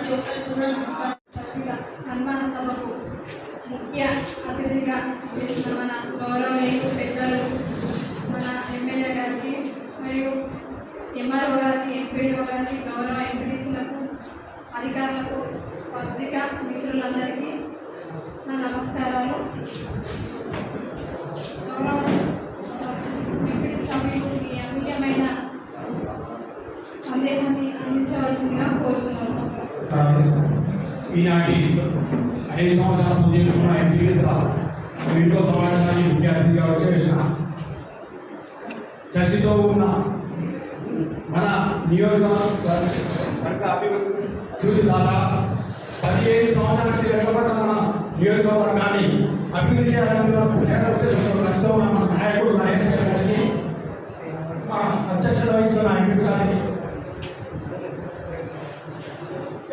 ప్రతి ఒక్కరికి కూడా నమస్కారం. సన్మాన సభకు ముఖ్య అతిథిగా చేసిన మన గౌరవనీయులు పెద్దలు మన ఎమ్మెల్యే గారికి మరియు ఎంఆర్ఓ గారికి, ఎంపీడీఓ గారికి, గౌరవ ఎంపీడీసీలకు, అధికారులకు, పత్రికా మిత్రులందరికీ నా నమస్కారాలు. గౌరవ ఎంపీడీ సభ్యులు మీ అమూల్యమైన సందేహాన్ని అందించవలసిందిగా కోరుతున్నాను. ఈనాటి 5 సంవత్సరాల ముందు కూడా ఎంపీగా వీడియో సమావేశానికి ముఖ్య అతిథిగా వచ్చేసిన కసితో ఉన్న మన నియోజకవర్గ అభివృద్ధి ద్వారా 15 సంవత్సరాలకి వెనుకబడ్డ మన నియోజకవర్గాన్ని అభివృద్ధి చేయాలని కసితో ఉన్న మన నాయకుడు నరేంద్ర గారికి, అధ్యక్షత వహిస్తున్న ఎంపీ గారికి,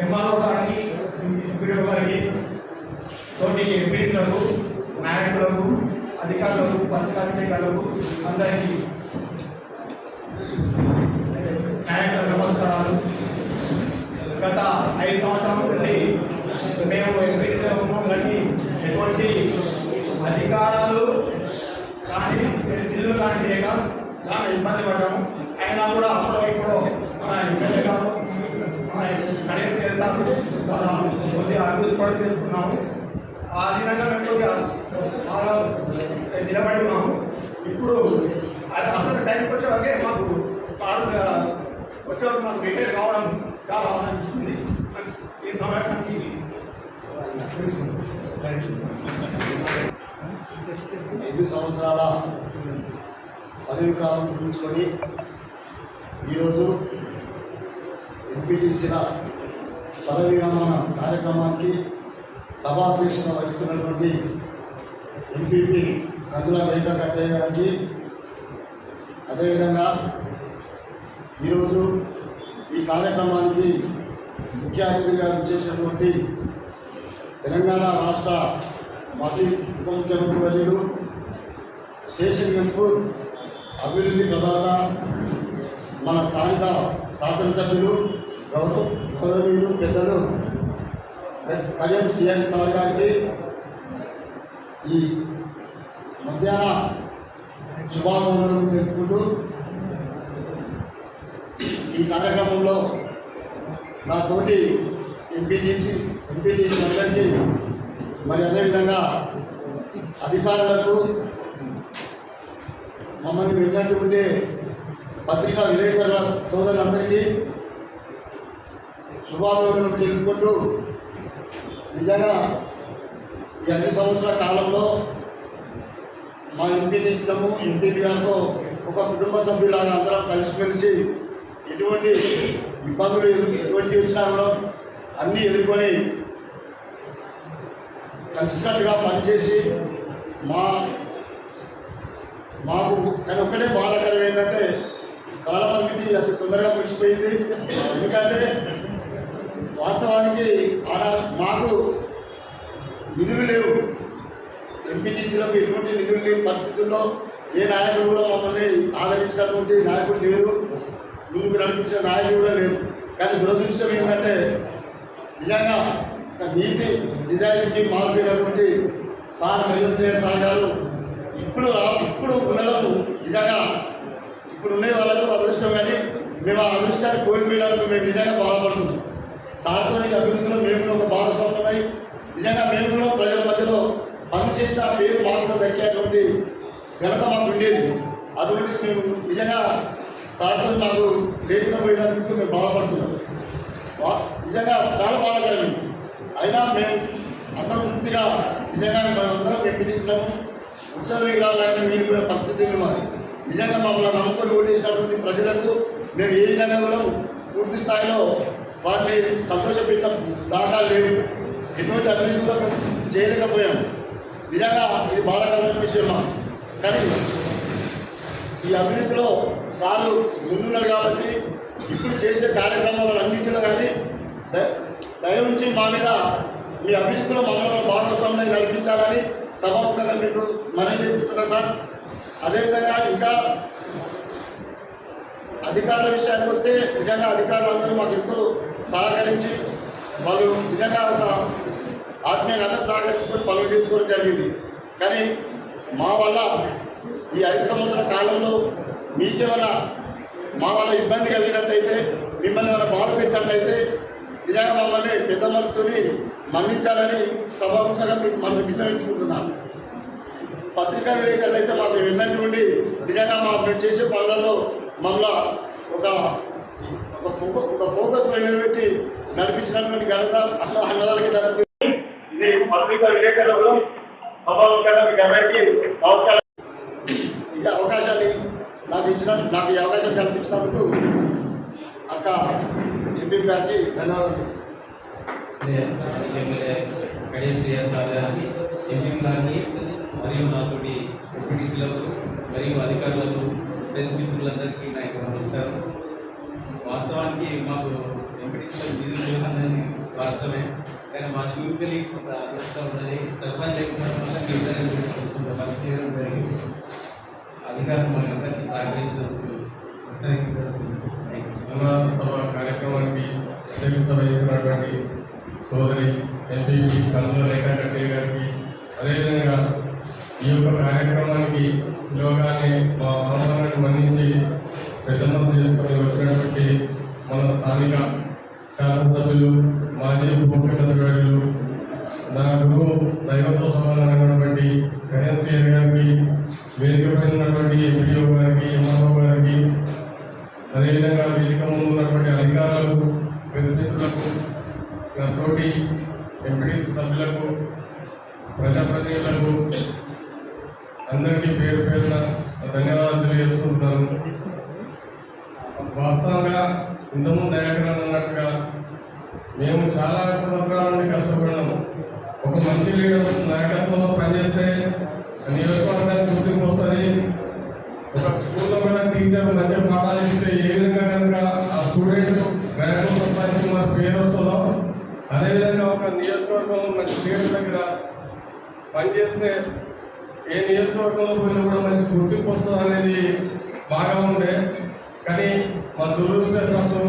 ఎంఆర్ఓ గారికి, ఎంపీడీఓ గారికి, తోటి ఎంపీలకు, నాయకులకు, అధికారులకు, పత్రికా విలేకరులకు అందరికీ నాయకుల నమస్కారాలు. గత 5 సంవత్సరాల నుండి మేము ఎంపీగా ఉన్నాం, కానీ ఎటువంటి అధికారాలు కానీ నిధులు కానీ లేక చాలా ఇబ్బంది పడ్డాము. అయినా కూడా అప్పుడో ఇప్పుడు మన ఎమ్మెల్యే గారు కనీసం చేస్తాము, కొద్దిగా అభివృద్ధి కూడా చేసుకున్నాము. ఆ విధంగా మేము బాగా నిలబడి ఉన్నాము. ఇప్పుడు అసలు టైంకి వచ్చేవరకే మాకు వచ్చేవరకు మాకు రిటైర్ కావడం చాలా ఆనందిస్తుంది. ఈ సమావేశానికి 5 సంవత్సరాల పదవి కాలం ముగించుకొని ఈరోజు ఎంపీటీసీల పదవీ విరమణ కార్యక్రమానికి సభాధ్యక్షత వహిస్తున్నటువంటి ఎంపీపీ కందుల వెంకటయ్య గారికి, అదేవిధంగా ఈరోజు ఈ కార్యక్రమానికి ముఖ్య అతిథిగా విచ్చేసినటువంటి తెలంగాణ రాష్ట్ర మాజీ ఉప ముఖ్యమంత్రి వర్యులు స్టేషన్ గన్పూర్ అభివృద్ధి ప్రదాత మన స్థానిక శాసనసభ్యులు గౌరవనీయులు పెద్దలు కళ్యాణ్ శ్రీహరి సార్ గారికి ఈ మధ్యాహ్న శుభాకాంక్షలు తెలుపుకుంటూ ఈ కార్యక్రమంలో నా తోటి ఎంపీటీసీ అందరికీ, మరి అదేవిధంగా అధికారులకు, మమ్మల్ని విన్నట్టు ఉండే పత్రికా విలేకరుల సోదరులందరికీ శుభాకాంక్షలు తెలుపుకుంటూ, నిజంగా ఈ 5 సంవత్సరాల కాలంలో మా ఎంపీటీసీలము ఎంపీపీ గారితో ఒక కుటుంబ సభ్యులాగా అందరం కలిసిమెలిసి ఎటువంటి ఇబ్బందులు ఎటువంటి వచ్చినా కూడా అన్నీ ఎదుర్కొని కలిసికట్టుగా పనిచేసి మాకు కానీ ఒక్కటే బాధాకరం ఏంటంటే కాలపరిమితి అతి తొందరగా ముగిసిపోయింది. ఎందుకంటే వాస్తవానికి మాకు నిధులు లేవు, ఎంపీటీసీలకు ఎటువంటి నిధులు లేని పరిస్థితుల్లో ఏ నాయకుడు కూడా మమ్మల్ని ఆదరించినటువంటి నాయకుడు లేరు, ముందుకు నడిపించిన నాయకుడు కూడా లేరు. కానీ దురదృష్టం ఏంటంటే నిజంగా నీతి నిజాయితీకి మారిపోయినటువంటి సార్ వెల్లుశ్రేయ సార్ గారు ఇప్పుడు ఉండడం నిజంగా ఇప్పుడు ఉండే వాళ్ళకు అదృష్టం, కానీ మేము ఆ అదృష్టాన్ని కోల్పోయినందుకు మేము నిజంగా బాధపడుతున్నాం. సార్తో అభివృద్ధిలో మేము ఒక భాగస్వామ్యమై నిజంగా మేము ప్రజల మధ్యలో పనిచేసిన పేరు మాకు దక్కేటువంటి ఘనత మాకు ఉండేది. అటువంటి మేము నిజంగా సార్తో మాకు లేకుండా పోయినందుకు మేము బాధపడుతున్నాం. నిజంగా చాలా బాధాకరమైంది. అయినా మేము అసంతృప్తిగా నిజంగా మేమందరం ఎంపీటీసీలను ఉత్సవ విగ్రహాలను మిగిలిపోయిన పరిస్థితి మాది. నిజంగా మమ్మల్ని నమ్ముకొని ఓటేసినటువంటి ప్రజలకు మేము ఏ విధంగా కూడా పూర్తి స్థాయిలో వారిని సంతోషపెట్టిన దాఖలు లేవు. ఎటువంటి అభివృద్ధి కూడా మేము చేయలేకపోయాము. నిజంగా ఇది బాధాకరమైన విషయం. కానీ ఈ అభివృద్ధిలో సార్లు ముందున్నారు కాబట్టి ఇప్పుడు చేసే కార్యక్రమాలన్నింటిలో కానీ దయ నుంచి మా మీద మీ అభివృద్ధిలో మమ్మల్ని భాగస్వామ్యం కల్పించాలని సభాముఖంగా మీకు మనం చేస్తున్నా సార్. అదేవిధంగా ఇంకా అధికారుల విషయానికి వస్తే నిజంగా అధికారులందరూ మాకు ఎంతో సహకరించి వాళ్ళు నిజంగా ఒక ఆత్మీయంగా అందరూ సహకరించుకొని పనులు చేసుకోవడం జరిగింది. కానీ మా వల్ల ఈ 5 సంవత్సరాల కాలంలో మీకేమైనా మా వల్ల ఇబ్బంది కలిగినట్టయితే, మిమ్మల్ని ఏమైనా బాధ పెట్టినట్టయితే నిజంగా మమ్మల్ని పెద్ద మనసుతోని మన్నించాలని సభాముఖంగా మీకు మనం విన్నవించుకుంటున్నాం. పత్రికా విలేకరులు అయితే మాకు వెన్నటి నుండి నిజంగా మేము చేసే పనులలో మమ్మల్ని ఒక ఫోకస్ నిలబెట్టి నడిపించినటువంటి ఘనత అన్నదానికి జరుగుతుంది. ఇది పత్రికా విలేకరులు సభాముఖంగా మీకు అందరికీ నమస్కారం. ఈ అవకాశాన్ని నాకు ఈ అవకాశం కల్పించినందుకు అక్క ఎంపీ గారికి ధన్యవాదాలు. ఎంపీ గారికి మరియు నాతోటి ఎంపీటీసీలకు మరియు అధికారులకు ప్రెస్ మిత్రులందరికీ నా యొక్క నమస్కారం. వాస్తవానికి మాకు ఎంపీటీసీలకు నిధులు లేవన్నది వాస్తవమే, కానీ మా శివుపల్లి అదృష్టం ఉన్నది. సర్పంచ్ లేకపోవడం వల్ల మీ విధంగా పనిచేయడం జరిగింది. అధికారులు మనందరికీ సహకరించినందుకు సభ కార్యక్రమానికి అధ్యక్షత వహిస్తున్నటువంటి సోదరి ఎంపీ కల్లు రేఖారెడ్డి గారికి, అదేవిధంగా ఈ యొక్క కార్యక్రమానికి పిలవగానే మా ఆహ్వానాన్ని మన్నించి పెద్దమతం చేసుకొని వచ్చినటువంటి మన స్థానిక శాసనసభ్యులు, మాజీ ఉప ముఖ్యమంత్రి, నా గురువు దైవంతో సమానమైనటువంటి గణేష్ గారికి, వేదికపై ఉన్నటువంటి ఎంపీడీఓ గారికి, ఎంఆర్ఓ గారికి, అదేవిధంగా వేదిక ముందు ఉన్నటువంటి అధికారులకు, ప్రెస్ మిత్రులకు, తోటి ఎంపీడీ సభ్యులకు, ప్రజాప్రతినిధులకు అందరికీ పేరు పేరున ధన్యవాదాలు తెలియజేసుకుంటున్నాను. వాస్తవంగా ఇంతకుముందు దయాకరణ అన్నట్టుగా మేము చాలా సంవత్సరాల నుండి కష్టపడినాము. ఒక మంచి లీడర్ నాయకత్వంలో పనిచేస్తే నియోజకవర్గానికి గుర్తింపు వస్తుంది. ఒక స్కూల్లో కనుక టీచర్ మంచిగా పాఠాలు చెప్తే ఏ విధంగా కనుక ఆ స్టూడెంట్ ర్యాంకు సంపాదించి మన పేరు వస్తుందో, అదేవిధంగా ఒక నియోజకవర్గంలో మంచి లీడర్ దగ్గర పనిచేస్తే ఏ నియోజకవర్గంలో పోయినా కూడా మంచి గుర్తింపు వస్తుంది అనేది బాగా ఉండే. కానీ మా దురదృష్టవశాత్తు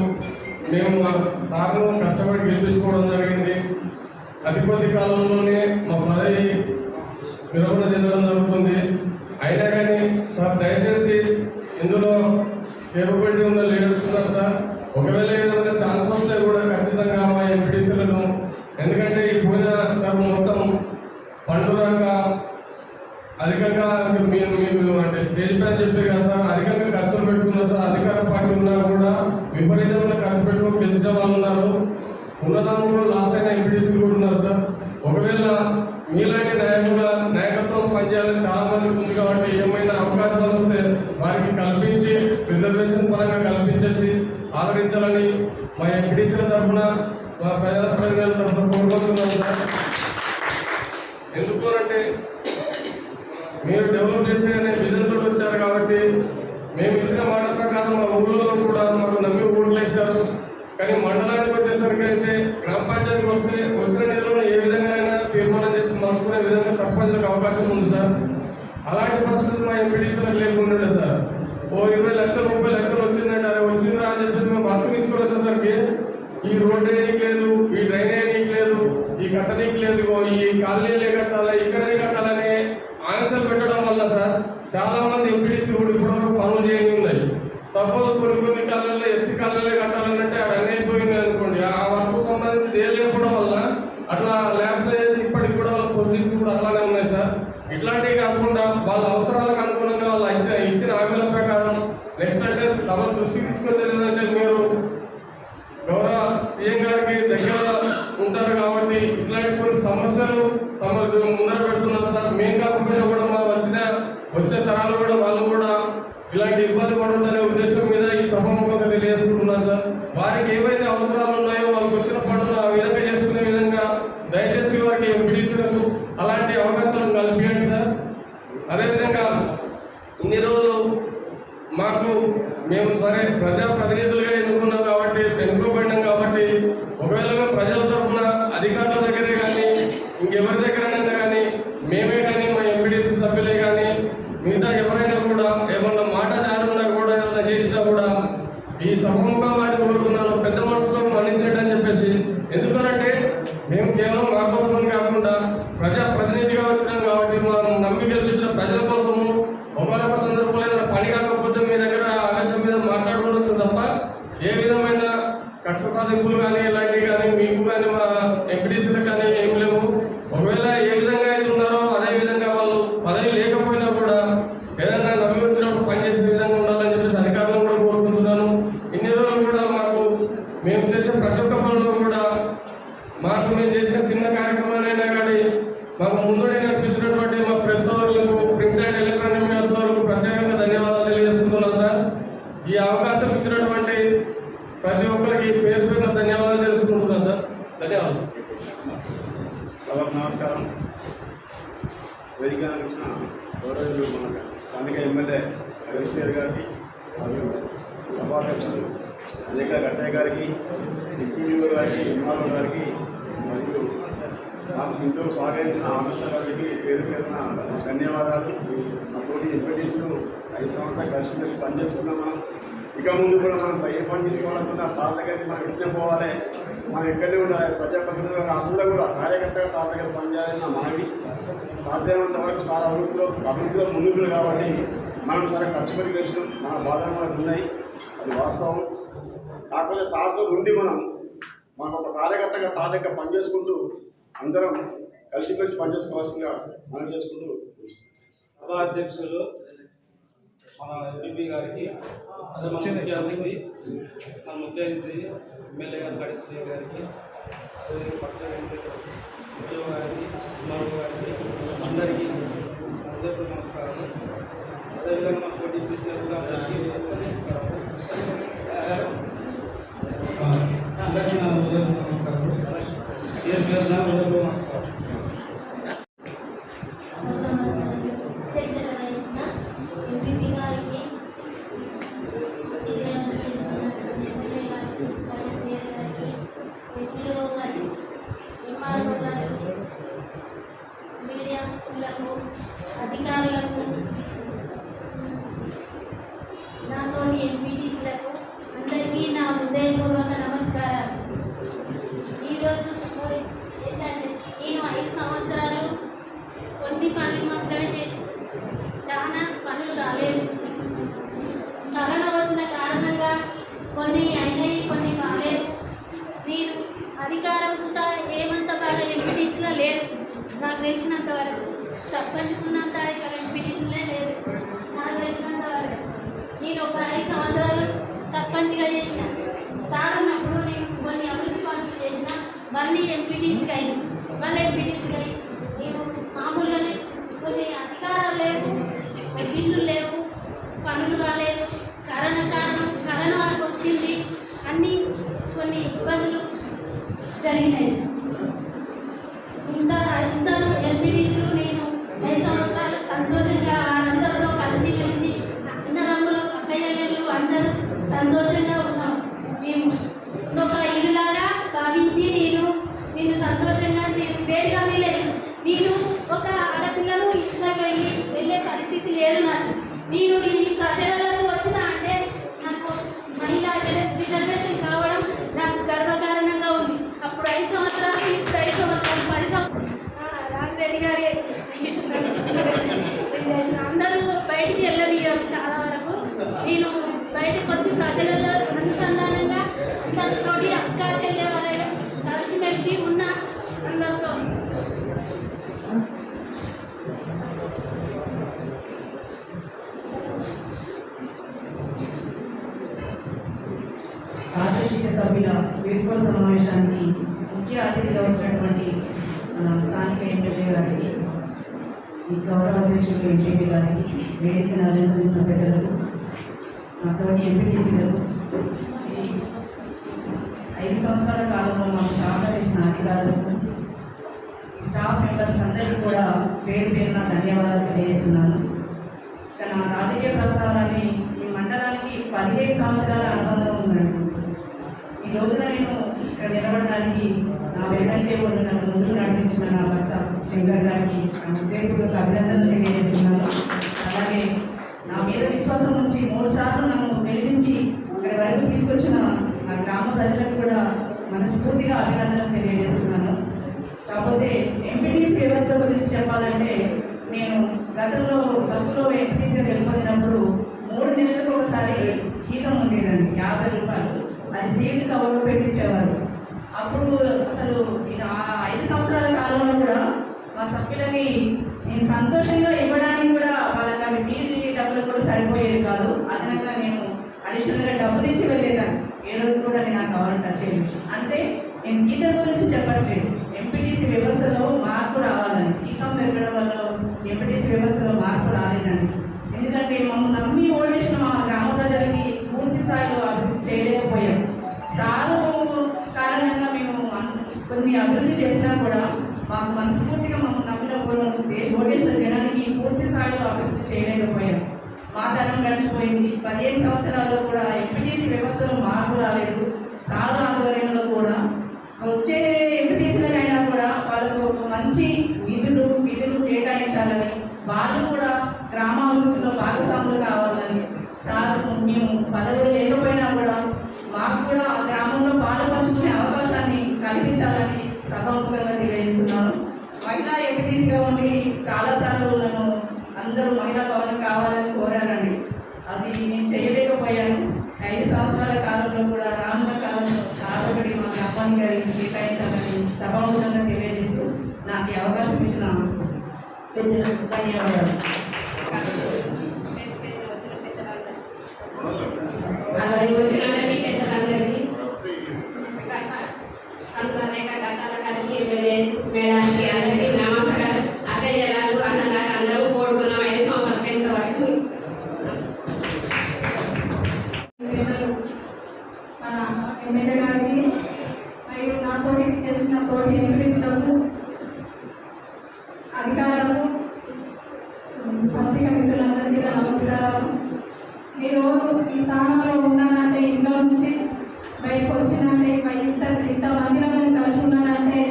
మేము మా సార్ను కష్టపడి గెలిపించుకోవడం జరిగింది. అతి కొద్ది కాలంలోనే మా పదవి విరమణ చెందడం జరుగుతుంది. అయినా కానీ సార్ దయచేసి ఇందులో కేపబిలిటీ ఉన్న లీడర్స్ ఉన్నారు సార్. ఒకవేళ ఏదైనా ఛాన్స్ వస్తే కూడా ఖచ్చితంగా మా ఎంపీటీసీలను, ఎందుకంటే ఈ పోయిన తరం మొత్తం పండుగ అధికంగా మీరు అంటే స్టేజ్ పైన చెప్పారు కదా సార్, అధికంగా ఖర్చులు పెట్టుకున్నారు సార్. అధికార పార్టీ ఉన్నా కూడా విపరీతంగా ఖర్చు పెట్టుకుని గెలిచిన వాళ్ళు ఉన్నారు. ఉన్నతంలో లాస్ అయిన ఎంపీటీసీలు కూడా ఉన్నారు సార్. ఒకవేళ మీలాంటి నాయకత్వం పనిచేయాలని చాలా మంది ఉంది కాబట్టి ఏమైనా అవకాశాలు వస్తే వారికి కల్పించి రిజర్వేషన్ పరంగా కల్పించేసి ఆదరించాలని మా ఎంపీటీసీల తరఫున, మా ప్రజాప్రతినిధుల తరఫున కోరుకుంటున్నాం సార్. ఎందుకు అంటే మీరు డెవలప్ చేసే విజన్ తోటి వచ్చారు కాబట్టి మేము ఇచ్చిన మాట ప్రకారం మా ఊళ్ళో కూడా మాకు నమ్మి ఓట్లు వేశారు. కానీ మండలానికి వచ్చేసరికి అయితే గ్రామ పంచాయతీకి వస్తే వచ్చిన నిధులను ఏ విధంగా తీర్మానం చేసి మార్చుకునే విధంగా సర్పంచ్లకు అవకాశం ఉంది సార్. అలాంటి పరిస్థితులు మా ఎంపీటీసీలకు లేకుండా సార్. ఓ 20 లక్షలు 30 లక్షలు వచ్చిందంటే అది వచ్చిందా అని చెప్పేసి మేము వర్క్ తీసుకొని వచ్చేసరికి ఈ రోడ్డు వేయనీకి లేదు, ఈ డ్రైన్ వేయనీకి లేదు, ఈ కట్టనీకి లేదు, ఈ కాలనీలే కట్టాలా, ఇక్కడే కట్టాలని ఆన్సర్ పెట్టడం వల్ల సార్ చాలా మంది ఎంపీటీసీ కూడా ఇప్పటివరకు పనులు చేయని ఉన్నాయి. సపోజ్ కొన్ని కాలంలో ఎస్సీ కాలనీలే కట్టాలంటే అది అన్నీ అయిపోయింది అనుకోండి. ఆ వర్క్ సంబంధించి ఏ లేకపోవడం వల్ల అట్లా ల్యాబ్స్ చేసి ఇప్పటికి కూడా వాళ్ళ ప్రొసీడింగ్స్ కూడా అలానే ఉన్నాయి సార్. ఇట్లాంటివి కాకుండా వాళ్ళ అవసరాలకు అనుగుణంగా వాళ్ళ ఇచ్చిన హామీల ప్రకారం నెక్స్ట్ అంటే తమ దృష్టికి తీసుకొచ్చేదంటే మీరు గౌరవ సీఎం గారికి దగ్గర ఉంటారు కాబట్టి ఇట్లాంటి కొన్ని సమస్యలు తమకు ముందర పెడుతున్నారు సార్. మేము కాకపోయినా కూడా మా వచ్చే తరాలు కూడా వాళ్ళు కూడా ఇలాంటి ఇబ్బంది పడుతుందనే ఉద్దేశం మీద ఈ సభాముఖంగా తెలియజేసుకుంటున్నారు సార్. వారికి ఏవైతే అవసరాలు ఉన్నాయో వాళ్ళకి వచ్చిన పనులు ఆ విధంగా చేసుకునే విధంగా దయచేసి వారికి ఎంపీటీసీలకు అలాంటి అవకాశాలను కల్పించండి సార్. అదేవిధంగా ఇన్ని రోజులు మాకు మేము సరే ప్రజాప్రతినిధులుగా ఎన్నుకున్నాం కాబట్టి ఎన్నుకోబడినాం కాబట్టి ఒకవేళ మేము ప్రజల తరఫున అధికారుల దగ్గరే కానీ ఇంకెవరి దగ్గరైనా కానీ మేమే కానీ మా ఎంపీటీసీ సభ్యులే కానీ మిగతా ఎవరైనా కూడా ఏమన్నా మాట జారున్నా కూడా ఏమన్నా చేసినా కూడా ఈ సభముగా వారికి కోరుకున్నాను పెద్ద మనసులో మన్నించండి అని చెప్పేసి. మేము కేవలం మా కోసమని కాకుండా ప్రజాప్రతినిధిగా వచ్చినాం కాబట్టి మనం నమ్మి గెలిపించిన ప్రజల కోసము ఒకనొక సందర్భంలో ఏదైనా పని కాకపోతే మీ దగ్గర ఆలస్యం మీద మాట్లాడుకోవచ్చు తప్ప ఏ విధమైన కక్ష సాధింపులు కానీ ఇలాంటివి కానీ మీకు కానీ మా ఎంపీటీసీలకు కానీ ఏమి లేవు. ఒకవేళ ఏ విధంగా అయితే ఉన్నారో అదే విధంగా వాళ్ళు పదవి లేకపోయినా కూడా ఏదైనా నమ్మి వచ్చినప్పుడు పనిచేసే విధంగా ఉండాలని చెప్పేసి అధికారులను కూడా కోరుకుంటున్నాను. ఇన్ని రోజులు కూడా మాకు మేము చేసే ప్రతి ఒక్క పనులు కూడా మాకు మేము చేసిన చిన్న కార్యక్రమాలైనా కానీ మాకు ముందుడే నడిపించినటువంటి మా ప్రెస్ సోదరులకు, ప్రింట్ అండ్ ఎలక్ట్రానిక్ మీడియా సోదరులకు ప్రత్యేకంగా ధన్యవాదాలు తెలియజేస్తున్నాను సార్. ఈ అవకాశం ఇచ్చినటువంటి ప్రతి ఒక్కరికి పేరు పేరున ధన్యవాదాలు తెలుసుకుంటున్నాను సార్. ధన్యవాదాలు. సభకు నమస్కారం. వేదికగా వచ్చిన గౌరవులు మన స్థానిక ఎమ్మెల్యే రవిశేఖర్ గారికి మరియు సభాధ్యక్షులు అనేక గట్టయ్య గారికి, డిప్యూటీ గారికి, ఎంఆర్ఓ గారికి మరియు నాకు ఇంట్లో సహకరించిన ఆఫీసర్ గారికి పేరు పేరున ధన్యవాదాలు. మా తోటి ఎంపీటీసీలు 5 సంవత్సరాలు కలిసి పనిచేసుకున్నాం. మనం ఇక ముందు కూడా మనం ఏ పని తీసుకోవాలనుకున్నా సార్ దగ్గరికి మనం ఇంట్లో పోవాలి, మనం ఎక్కడే ఉండాలి. ప్రజాప్రతినిధులుగా అందరూ కూడా కార్యకర్తగా సార్ దగ్గర పనిచేయాలన్న మనవి. సాధ్యమైనంత వరకు సార్ అభివృద్ధిలో ముందుకు కాబట్టి మనం చాలా ఖర్చు పెట్టి కలిసినాం. మన బాధలు మనకు ఉన్నాయి, అది వాస్తవం. కాకపోతే సార్తో ఉండి మనకు ఒక కార్యకర్తగా సార్ దగ్గర పనిచేసుకుంటూ అందరం కలిసిమెలిసి పనిచేసుకోవాల్సిందిగా మనం చేసుకుంటూ సభా అధ్యక్షులు మన ఎంపీ గారికి, అదే మన ముఖ్య అతిథి ఎమ్మెల్యే గారు కడిశ్రీ గారికి, అదే పక్ష ఉద్యోగ గారికి, కుమారు గారికి, అందరికీ అందరికీ నమస్కారం. అదేవిధంగా మన పోటీ చేసిన అందరికీ నమస్కారం. అందరికీ నా ఉదయం నమస్కారం. పేరు పేరు నా ఉదయం నమస్కారం. మీడియాలకు, అధికారులకు, నాతోటి ఎంపీటీసీలకు అందరికీ నా హృదయపూర్వక నమస్కారాలు. ఈరోజు ఏంటంటే నేను 5 సంవత్సరాలు కొన్ని పనులు మాత్రమే చేసి చాలా పనులు కాలేదు. కరోనా వచ్చిన కారణంగా కొన్ని అయినాయి, కొన్ని కాలేదు. నేను అధికారం సుతా ఏమంత బాగా ఎంపీటీసీలో లేదు. నాకు తెలిసినంత వరకు సర్పంచుకున్నంత ఇక్కడ ఎంపీటీసీలే లేదు. నాకు తెలిసినంత వరకు నేను ఒక 5 సంవత్సరాలు సర్పంచ్గా చేసిన. సార్ ఉన్నప్పుడు నేను కొన్ని అభివృద్ధి పనులు చేసిన. మళ్ళీ ఎంపీటీసీకి అయింది, మళ్ళీ ఎంపీటీసీకి అయ్యి నేను మామూలుగానే కొన్ని అధికారాలు లేవు, బిల్లులు లేవు, పనులు కాలేదు. కరోనా వచ్చింది, అన్నీ కొన్ని ఇబ్బందులు జరిగినాయి. ఇద్దరు ఎంపీటీసీలు నేను 5 సంవత్సరాలు సంతోషంగా అందరితో కలిసిమెలిసి అన్నదమ్ములు, అక్కయ్యలు అందరూ సంతోషంగా ఉన్నాం. మేము ఒక ఇల్లులాగా భావించి నేను సంతోషంగా గ్రేట్గా వెళ్ళలేదు. నేను ఒక ఆడపిల్లను ఇంట్లోకి వెళ్ళే పరిస్థితి లేదు నాకు. నేను ఈ ప్రజలకు వచ్చిన అంటే నాకు మహిళా రిజర్వేషన్ కావడం నాకు గర్వకారణంగా ఉంది. అప్పుడు 5 సంవత్సరాలు, ఇప్పుడు 5 సంవత్సరాలు, 10 సంవత్సరాలు రామరెడ్డి గారి అందరూ బయటికి వెళ్ళనియరు. చాలా వరకు నేను బయటకు వచ్చి ప్రజలలో అనుసంధానంగా అందరితోటి అక్క చెల్లె వాళ్ళ కలిసిమెలిసి ఉన్న అందరితో. రాజశేఖర సభ్యుల వీడ్కోలు సమావేశానికి ముఖ్య అతిథిగా వచ్చినటువంటి మన స్థానిక ఎమ్మెల్యే గారికి, ఈ గౌరవ అధ్యక్షులు ఎంపీ గారికి, వేదికను అలంకరించిన పెద్దలకు, నాతోటి ఎంపీటీసీలకు, ఈ 5 సంవత్సరాల కాలంలో మాకు సహకరించిన అధికారులకు, స్టాఫ్ మెంబర్స్ అందరికీ కూడా పేరు పేరున ధన్యవాదాలు తెలియజేస్తున్నాను. నా రాజకీయ ప్రస్థానాన్ని ఈ మండలానికి 15 సంవత్సరాల అనుబంధం ఉందండి. ఈ రోజున నేను ఇక్కడ నిలబడడానికి నా వెన్నంటే ఉన్న నన్ను ముందుకు నడిపించిన నా భర్త శంకర్ గారికి నా హృదయపూర్వక అభినందనలు తెలియజేస్తున్నాను. అలాగే నా మీద విశ్వాసం నుంచి 3 సార్లు నన్ను గెలిపించి ఇక్కడ వరకు తీసుకొచ్చిన నా గ్రామ ప్రజలకు కూడా మనస్ఫూర్తిగా అభినందనలు తెలియజేస్తున్నాను. కాకపోతే ఎంపీటీసీ వ్యవస్థ గురించి చెప్పాలంటే నేను గతంలో బస్సులో ఎంపీటీసీగా గెలుపొందినప్పుడు 3 నెలలకు ఒకసారి జీతం ఉండేదండి 50 రూపాయలు. అది సీట్ కవర్లో పెట్టించేవారు. అప్పుడు అసలు 5 సంవత్సరాల కాలంలో కూడా మా సభ్యులకి నేను సంతోషంగా ఇవ్వడానికి కూడా వాళ్ళకి అవి టీవీ డబ్బులు కూడా సరిపోయేది కాదు. అదనంగా నేను అడిషనల్గా డబ్బులు ఇచ్చి వెళ్ళేదాన్ని. ఏ రోజు కూడా నేను ఆ కవర్ టచ్ చేయలేదు. అంటే నేను జీతం గురించి చెప్పట్లేదు, ఎంపీటీసీ వ్యవస్థలో మార్పు రావాలని. జీతం పెరగడం వల్ల ఎంపీటీసీ వ్యవస్థలో మార్పు రాలేదండి. ఎందుకంటే మమ్మల్ని నమ్మి ఓటేసిన మా గ్రామ ప్రజలకి పూర్తి స్థాయిలో అభివృద్ధి చేయలేకపోయాం. సారు కారణంగా మేము కొన్ని అభివృద్ధి చేసినా కూడా మాకు మనస్ఫూర్తిగా మమ్మల్ని నమ్మిన ఓటేసిన జనానికి పూర్తి స్థాయిలో అభివృద్ధి చేయలేకపోయాం. మా ధనం గడిచిపోయింది. 15 సంవత్సరాల్లో కూడా ఎంపీటీసీ వ్యవస్థలో మార్పు రాలేదు. సారు ఆధ్వర్యంలో కూడా వచ్చే ఎంపీటీసీలకైనా కూడా వాళ్ళకు ఒక మంచి విధులు కేటాయించాలని, వాళ్ళు కూడా గ్రామాభివృద్ధిలో భాగస్వాములు కావాలని, సార్ మేము పదవులు లేకపోయినా కూడా మాకు కూడా ఆ గ్రామంలో పాలు పంచుకునే అవకాశాన్ని కల్పించాలని సభాముఖంగా తెలియజేస్తున్నాను. మహిళా ఎంపీటీసీగా ఉండి చాలాసార్లు నన్ను అందరూ మహిళా భవనం కావాలని కోరారండి. అది నేను చేయలేకపోయాను. 5 సంవత్సరాల కాలంలో కూడా రానున్న కాలంలో చాలా ఒకటి మా గ్రామానికి గారికి కేటాయించాలని సభాముఖంగా తెలియజేస్తూ నాకు ఈ అవకాశం ఇచ్చిన ధన్యవాదాలు. అలాగే వచ్చినందరికీ పెద్దలందరికీ అనేక ఘట్టాల గారికి ఎమ్మెల్యే మేడానికి అందరికీ నమస్కారం. అక్కయ్యలాలు అన్నలాగా అందరూ కోరుకున్నాం 5 సంవత్సరాల ఇంతవరకు. మన ఎమ్మెల్యే గారికి మరియు నాతోటి చేసిన తోటి ఎంపీటీసీలకు, అధికారులకు, పత్రికా మిత్రులందరికీ నమస్కారం. ఈరోజు ఈ స్థానంలో ఉన్నానంటే, ఇంట్లో నుంచి బయటకు వచ్చినంటే, ఇంతమందిలో నేను కలిసి ఉన్నానంటే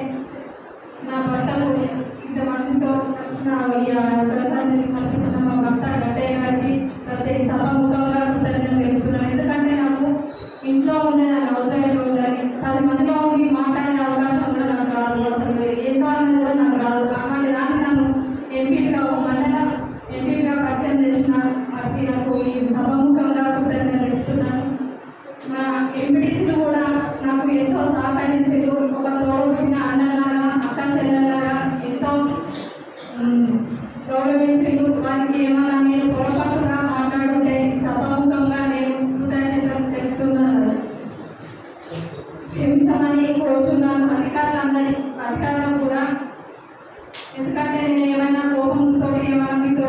నా భర్తకు ఇంతమందితో వచ్చిన ఈ అవకాశాన్ని కల్పించిన మా భర్త గట్టయ్య గారికి ప్రతి సభాముఖంగా కృతజ్ఞతలు తెలుపుతున్నాను. ఎందుకంటే నాకు ఇంట్లో ఉండేదాన్ని, అవసరం ఉందని 10 మందిలో ఉండి మాట్లాడే అవకాశం కూడా నాకు రాదు. అసలు ఎంతో అనేది కూడా నాకు రాదు. కాబట్టి దాన్ని నన్ను ఎంపీగా మండల ఎంపీగా పరిచయం చేసిన వారికి నాకు ఈ సభాముఖంగా కృతజ్ఞతలు చెప్తున్నాను. మా ఎంపీటీసీలు కూడా నాకు ఎంతో సహకరించారు. ఒక తోడుపుట్టిన అన్నలాగా, అక్క చెల్లెలాగా ఎంతో గౌరవించారు. వారికి ఏమైనా నేను పొరపాటుగా మాట్లాడుంటే సభాముఖంగా నేను కృతజ్ఞతలు తెలుపుతున్నాను, క్షమించమని కోరుచున్నాను. అధికారులు కూడా, ఎందుకంటే నేను ఏమైనా కోపంతో ఏమైనా మీతో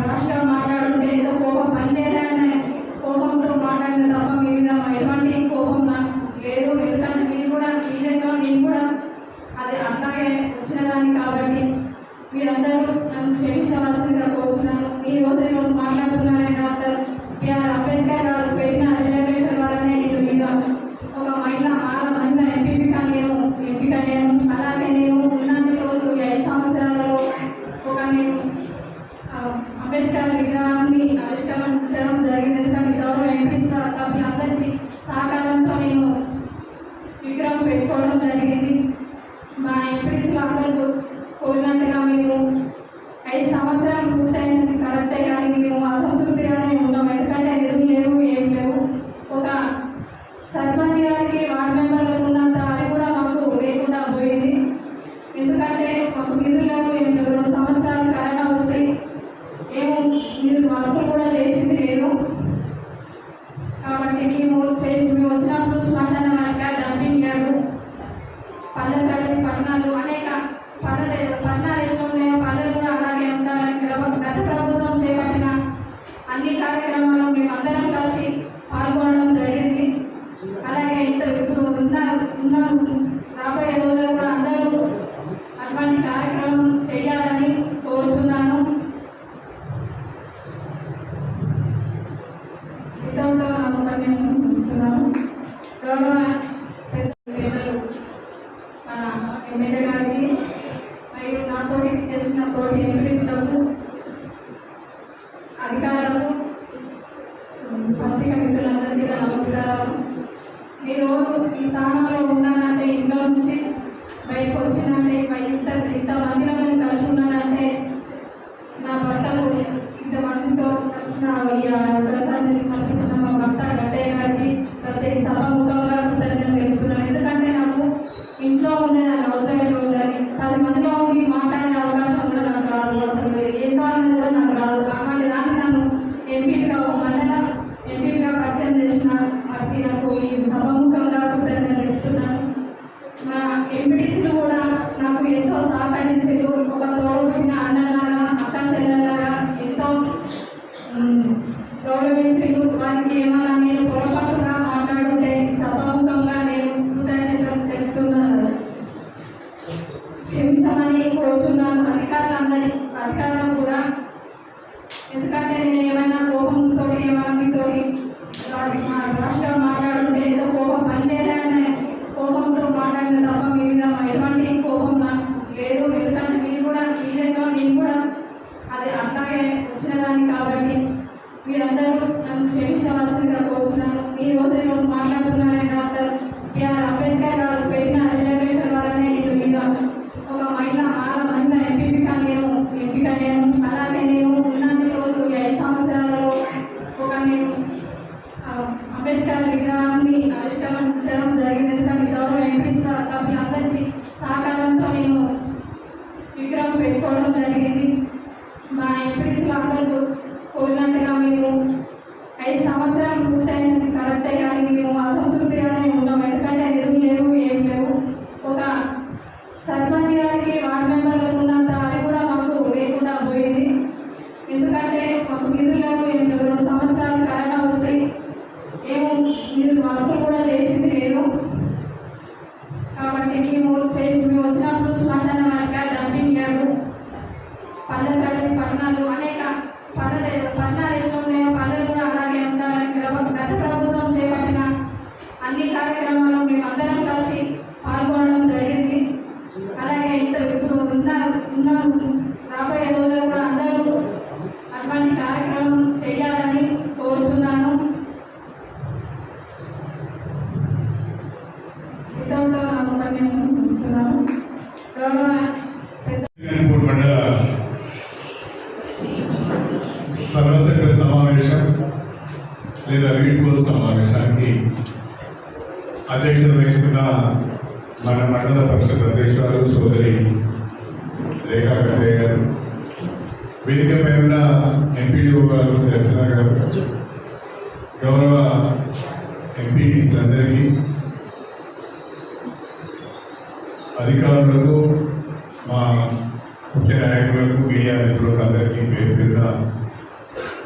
రాష్ట్రంగా మాట్లాడుంటే ఏదో కోపం పనిచేయాలనే కోపంతో మాట్లాడిన తప్ప మీ మీద ఎటువంటి కోపం నాకు లేదు. ఎందుకంటే మీరు కూడా మీ దగ్గర నేను కూడా అది అట్లాగే వచ్చినదాన్ని. కాబట్టి మీరందరూ నన్ను క్షమించవలసిందిగా కోరుతున్నాను. ఈరోజు మాట్లాడుతున్నానే డాక్టర్ బిఆర్ అంబేద్కర్ గారు పెట్టిన రిజర్వేషన్ వల్లనే నేను మీద ఒక మహిళ ఎంపీగా నేను ఎంపికయ్యాను. అలాగే నేను ఉన్నన్ని రోజులు 5 సంవత్సరాలలో ఒక నేను అంబేద్కర్ విగ్రహాన్ని ఆవిష్కరించడం జరిగింది. ఎందుకంటే గౌరవ ఎంపీసీ సభ్యులందరికీ సహకారంతో నేను విగ్రహం పెట్టుకోవడం జరిగింది. మా ఎంపీసీలు అందరూ కోరినట్టుగా మేము 5 సంవత్సరాలు పూర్తయింది కరెక్టే, కానీ మేము అసంతృప్తిగానే ఉన్నాం. ఎందుకంటే నిధులు లేవు, ఏం లేవు. ఒక సర్పంచ్ గారికి వార్డు మెంబర్లకు ఉన్నంత అది కూడా మాకు లేకుండా పోయింది. ఎందుకంటే మాకు నిధులు లేవు, ఏం లేవు. 2 సంవత్సరాలు కరోనా వచ్చి ఏమో నిధులు వర్కులు కూడా చేసింది లేదు. కాబట్టి మేము వచ్చినప్పుడు శ్మశాన వాటిక, డంపింగ్ యార్డు, పల్లె ప్రగతి పట్టణాలు, అనేక పట్టణాలు ఎన్నో ఉన్నాయో పల్లెలు కూడా అలాగే ఉండాలని గత ప్రభుత్వం చేపట్టిన అన్ని కార్యక్రమాలు మేము అందరం కలిసి పాల్గొనడం జరిగింది. అలాగే ఇప్పుడు ఉన్న రాబోయే రోజుల్లో కూడా అందరూ అటువంటి కార్యక్రమం చేయాలని కోరుచున్నాను. ఇంతటితో నాకు నేను ఇస్తున్నాను. గౌరవ పెద్దలు మన ఎమ్మెల్యే గారికి మరియు నాతోటి చేసిన తోటి ఎంపీటీసీలకు, అధికారులకు, పత్రికా మిత్రులందరికీ నమస్కారం. ఈరోజు ఈ స్థానంలో ఉన్నానంటే ఇంట్లో నుంచి బయటకు సహకరించారు. ఒక తోడుపుట్టిన అన్నలాగా అక్క చెల్లెలాగా ఎంతో గౌరవించారు. వారికి ఏమైనా నేను పొరపాటుగా మాట్లాడుంటే సభాముఖంగా నేను కృతజ్ఞతలు తెలుపుతున్నాను, క్షమించమని కోరుచున్నాను. అధికారులు కూడా, ఎందుకంటే నేను ఏమైనా కోపంతో ఏమైనా మీతో రాష్ట్రంగా మాట్లాడుంటే ఏదో కోపం పనిచేయాలనే కోపంతో మాట్లాడిన తప్ప మీ మీద ఎటువంటి కోపం నాకు లేదు. ఎందుకంటే మీరు కూడా మీరేదో నేను కూడా అది అట్లాగే వచ్చిన దాన్ని కాబట్టి మీరందరూ నన్ను క్షమించవలసిందిగా కోరుతున్నాను. ఈరోజు మాట్లాడుతున్నానే డాక్టర్ బిఆర్ అంబేద్కర్ గారు పెట్టిన రిజర్వేషన్ వల్లనే నేను ఇలా ఒక మహిళ ఎంపిక నేను అలాగే నేను ఉన్నన్ని రోజులు 5 సంవత్సరాలలో ఒక నేను అంబేద్కర్ విగ్రహాన్ని ఆవిష్కరించడం జరిగింది. ఎందుకంటే గౌరవ ఎంపీ సభ్యులందరికీ సహకారంతో నేను విగ్రహం పెట్టుకోవడం జరిగింది. మా ఎంపీసీలు అందరూ కోరినట్టుగా మేము 5 సంవత్సరాలు పూర్తయినది కరెక్టే, కానీ మేము అసంతృప్తిగానే ఉన్నాం. ఎందుకంటే నిధులు లేవు, ఏం లేవు. ఒక సర్పంచ్ గారికి వార్డు మెంబర్లకు ఉన్నంత అది కూడా మాకు లేకుండా పోయింది. ఎందుకంటే మాకు నిధులు లేవు, ఏం లేవు. 2 సంవత్సరాలు కరోనా వచ్చి ఏమో నిధులు వర్కులు కూడా చేసింది లేదు. కాబట్టి మేము వచ్చినప్పుడు శ్మశాన వాటిక, డంపింగ్ యార్డు, పల్లె ప్రగతి పట్టణాలు అనేక పట్టణాలు ఎన్నో ఉన్నాయో పల్లెలు కూడా అలాగే ఉంటారని గత ప్రభుత్వం చేపట్టిన అన్ని కార్యక్రమాలు మేము అందరం కలిసి పాల్గొనడం జరిగింది. అలాగే ఇప్పుడు ఉన్న రాబోయే రోజుల్లో కూడా అందరూ అటువంటి కార్యక్రమం చేయాలని కోరుచున్నాను. ఇంతటితో నాకు ఉపన్యాసం ఇస్తున్నాను. గౌరవ మండల సర్వసభ్య సమావేశం లేదా వీడ్కోలు సమావేశానికి అధ్యక్షత వహిస్తున్న మన మండల పరిషత్ అధ్యక్షురాలు సోదరి రేఖా కట్టయ్య గారు, వేదిక పైన ఎంపీడీఓ గారు, దర్శన గారు, గౌరవ ఎంపీటీసీలందరికీ, అధికారులకు, మా ముఖ్య నాయకులకు, మీడియా మిత్రులకు అందరికీ పేరు పేరున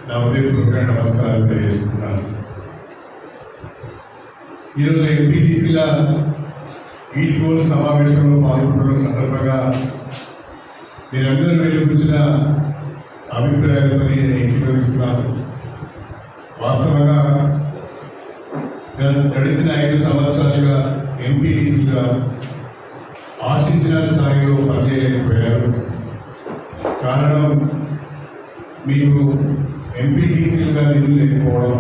నా ఉదయపూర్వక నమస్కారాలు తెలియజేస్తున్నాను. ఈరోజు ఎంపీటీసీల వీడ్కోలు సమావేశంలో పాల్గొనడం సందర్భంగా మీరందరూ వెలుగుచ్చిన అభిప్రాయాలతో నేను ఏకీభవిస్తున్నాను. వాస్తవంగా గడిచిన 5 సంవత్సరాలుగా ఎంపీటీసీగా ఆశించిన స్థాయిలో పనిచేయలేకపోయారు. కారణం మీకు ఎంపీటీసీలుగా నిధులు లేకపోవడం,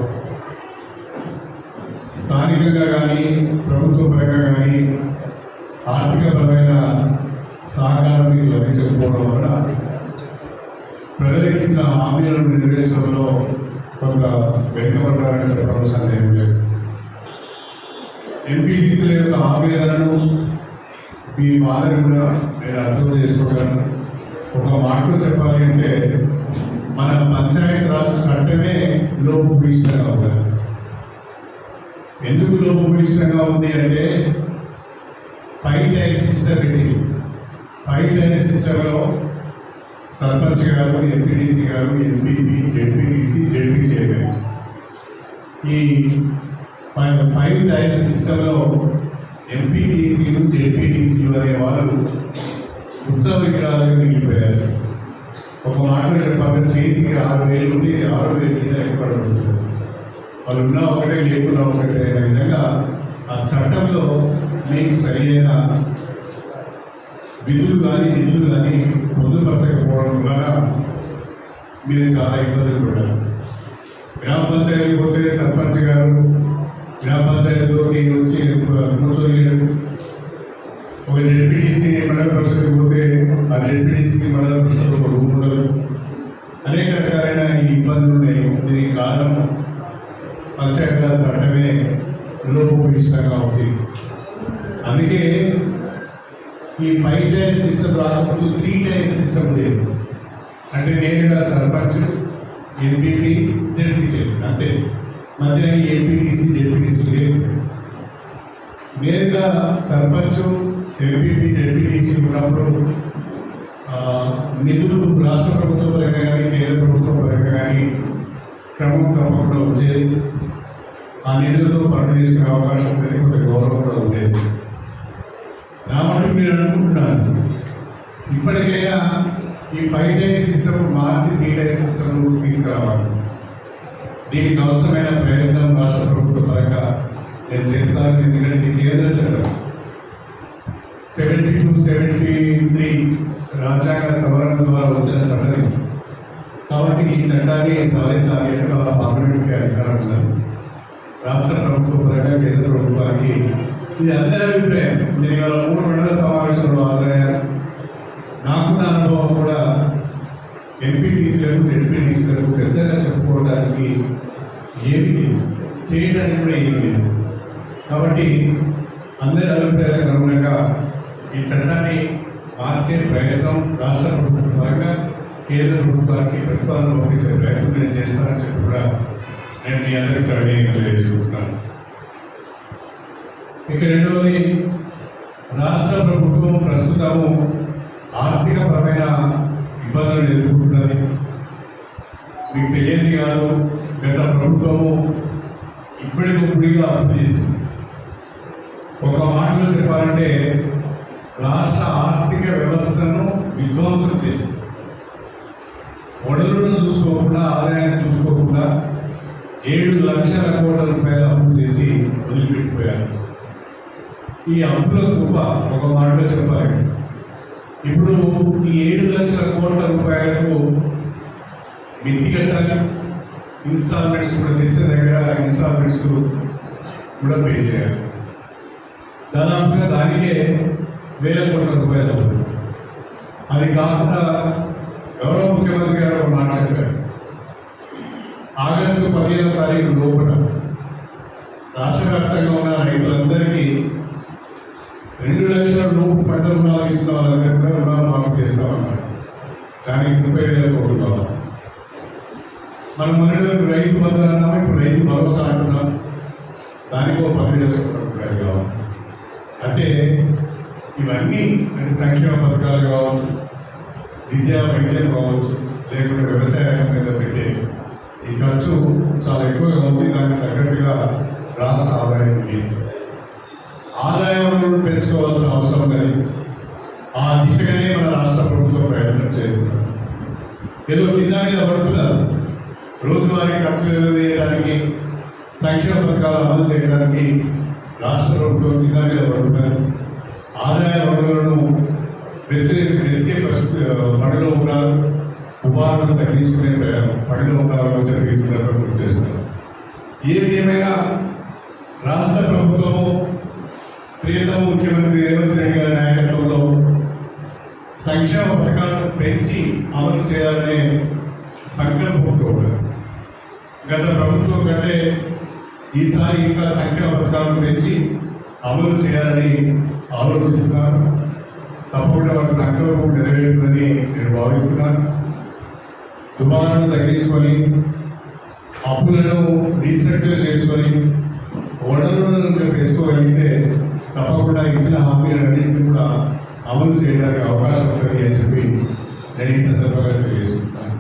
స్థానికంగా కానీ ప్రభుత్వ పరంగా కానీ ఆర్థికపరమైన సహకారం మీకు లభించకపోవడం వల్ల ప్రజలకు ఇచ్చిన హామీలను నెరవేర్చడంలో కొంత వెనుకబడ్డారని చెప్పడం సందేహం లేదు. ఎంపీటీసీల యొక్క ఆవేదనను, మీ బాధను కూడా నేను అర్థం చేసుకోగలను. ఒక మాటలో చెప్పాలి అంటే మన పంచాయత్ రాజ్ చట్టమే లోపభూయిష్టంగా ఉంది. ఎందుకు లోపభూయిష్టంగా ఉంది అంటే 5 టైర్ సిస్టమ్ పెట్టింది. 5 టైర్ సిస్టంలో సర్పంచ్ గారు, ఎంపీడీసీ గారు, ఎంపీపీ, జెడ్పీటీసీ, జెడ్పీ చైర్మన్, ఈ 5 టైర్ సిస్టంలో ఎంపీటీసీలు, జెడ్పీటీసీలు అనే వాళ్ళు ఉత్సవ విగ్రహాలుగా మిగిలిపోయారు. ఒక మాటలో చెప్పాలంటే చేతికి 6,000 నుండి 6,000 మీద ఎక్కువడుతుంది. వాళ్ళు ఉన్నా ఒకటే, లేకున్నా ఒకటే అనే విధంగా ఆ చట్టంలో మీకు సరియైన విధులు కానీ నిధులు కానీ పొందుపరచకపోవడం వల్ల మీరు చాలా ఇబ్బందులు పడ్డారు. గ్రామ పంచాయతీ పోతే సర్పంచ్ గారు గ్రామ పంచాయతీలోకి వచ్చి కూర్చోలేరు. ఒక జెడ్పీటీసీ మండల పరిషత్కి పోతే ఆ జెడ్పీటీసీకి మండల పరిషత్ ఒక రూమ్ ఉండదు. అనేక రకాలైన ఈ ఇబ్బందులు ఉన్నాయి. దీనికి కారణం పంచాయతీరాజ్ చట్టమే లోపభూయిష్టంగా ఉంది. అందుకే ఈ 5 టైర్ సిస్టమ్ రాకముందు 3 టైర్ సిస్టమ్ ఉండేది. అంటే నేరుగా సర్పంచ్, ఎంపీపీ, జెడ్పీసీ అంతే, మధ్యన ఏపీటీసీ, జెడ్పీటీసీ లేదు. నేరుగా సర్పంచ్, ఎంపీపీ, జెడ్పీటీసీ ఉన్నప్పుడు నిధులు రాష్ట్ర ప్రభుత్వం పరంగా కానీ కేంద్ర ప్రభుత్వం పరంగా కానీ క్రమం తప్పకుండా వచ్చేది. ఆ నిధులతో పనులు చేసుకునే అవకాశం ఉండేది, కొంత గౌరవం కూడా ఉండేది. నా మటుకు మీరు అనుకుంటున్నాను, ఇప్పటికైనా ఈ 5 టైర్ సిస్టమ్ మార్చి 3 టైర్ సిస్టమ్ తీసుకురావాలి. దీనికి అవసరమైన ప్రయత్నం రాష్ట్ర ప్రభుత్వ పరంగా నేను చేస్తాను. ఎందుకంటే ఇది కేంద్ర చట్టం 72-73 రాజ్యాంగ సవరణ ద్వారా వచ్చిన చట్టం కాబట్టి ఈ చట్టాన్ని సవరించాలి అంటే వాళ్ళ పార్లమెంట్కి అధికారం ఉన్నది. రాష్ట్ర ప్రభుత్వ పరంగా కేంద్ర ప్రభుత్వానికి ఇది అందరి అభిప్రాయం. నేను ఇవాళ 3 మండల సమావేశంలో హాజరయ్యాను. నాకున్న అనుభవం కూడా ఎంపీటీసీలకు జెడ్పీటీసీలకు పెద్దగా చెప్పుకోవడానికి ఏమీ లేదు, చేయడానికి కూడా ఏమీ లేదు. కాబట్టి అందరి అభిప్రాయాలకు అనుగుణంగా ఈ చట్టాన్ని మార్చే ప్రయత్నం రాష్ట్ర ప్రభుత్వం పరంగా కేంద్ర ప్రభుత్వానికి ప్రతిపాదన పంపించే ప్రయత్నం నేను చేస్తానని చెప్పి కూడా నేను మీ అందరికీ సవినయంగా తెలియజేసుకుంటున్నాను. ఇక రెండవది, రాష్ట్ర ప్రభుత్వం ప్రస్తుతము ఆర్థికపరమైన ఇబ్బందులు ఎదుర్కొంటున్నది. మీకు తెలియని కాదు, గత ప్రభుత్వము ఇప్పటికొప్పుడిగా అభివృద్ధి చేసింది. ఒక మాటలో చెప్పాలంటే రాష్ట్ర ఆర్థిక వ్యవస్థను విధ్వంసం చేసింది. వనరులను చూసుకోకుండా, ఆదాయాన్ని చూసుకోకుండా 7 లక్షల కోట్ల రూపాయలు అప్పు చేసి వదిలిపెట్టిపోయారు. ఈ అప్పుల కుప్ప ఒక మాటలో చెప్పాలి. ఇప్పుడు ఈ 7 లక్షల కోట్ల రూపాయలకు మిత్తి కట్టాలి, ఇన్స్టాల్మెంట్స్ కూడా తెచ్చిన దగ్గర ఇన్స్టాల్మెంట్స్ కూడా పే చేయాలి. దాదాపుగా దానికే 1000 కోట్ల రూపాయలు అవుతుంది. అది కాకుండా గౌరవ ముఖ్యమంత్రి గారు ఒక మాట చెప్పారు. ఆగస్టు 15వ తారీఖు లోపల రాష్ట్ర వ్యాప్తంగా ఉన్న రైతులందరికీ 2 లక్షల లోపు పంట రుణాలు ఇస్తున్న వాళ్ళందరికీ కూడా రుణాలు మాఫీ చేస్తామన్నారు. దానికి 30,000 కోట్లు కావాలి. మనం మొన్నటి రైతు బంధు అన్నాము, ఇప్పుడు రైతు భరోసా అంటున్నాం. దానికి 10,000 కోట్ల రూపాయలు కావాలి. అంటే ఇవన్నీ అంటే సంక్షేమ పథకాలు కావచ్చు, విద్యా వైద్యం కావచ్చు, లేకుంటే వ్యవసాయం మీద పెట్టే ఈ ఖర్చు చాలా ఎక్కువగా ఉంది. దానికి తగ్గట్టుగా రాష్ట్ర ఆదాయం లేదు. ఆదాయ వనరులు పెంచుకోవాల్సిన అవసరం లేదు. ఆ దిశగానే మన రాష్ట్ర ప్రభుత్వం ప్రయత్నం చేస్తుంది. ఏదో కింద మీద పడుతున్నారు. రోజువారీ ఖర్చులు చేయడానికి, సంక్షేమ పథకాలు అమలు చేయడానికి రాష్ట్ర ప్రభుత్వం కింద మీద పడుతున్నారు. ఆదాయ వనరులను వెతికే పనిలో ఉన్నారు. ఉపాధులను తగ్గించుకునే పనిలో ఉన్నారని జరిగిస్తున్నట్టు చేస్తున్నారు. ఏది ఏమైనా రాష్ట్ర ప్రభుత్వము ప్రియతమ ముఖ్యమంత్రి రేవంత్ రెడ్డి గారి నాయకత్వంలో సంక్షేమ పథకాలను పెంచి అమలు చేయాలనే సంకల్పంతో ఉన్నారు. గత ప్రభుత్వం కంటే ఈసారి ఇంకా సంక్షేమ పథకాలను పెంచి అమలు చేయాలని ఆలోచిస్తున్నారు. తప్పకుండా వారి సంకల్పం నెరవేరుతుందని నేను భావిస్తున్నాను. దుబారాలను తగ్గించుకొని, అప్పులను రీస్ట్రక్చర్ చేసుకొని, వనరులను పెంచుకోగలిగితే తప్పకుండా ఇచ్చిన హామీలన్నింటినీ కూడా అమలు చేయడానికి అవకాశం ఉంటుంది అని చెప్పి నేను ఈ సందర్భంగా తెలియజేస్తున్నాను.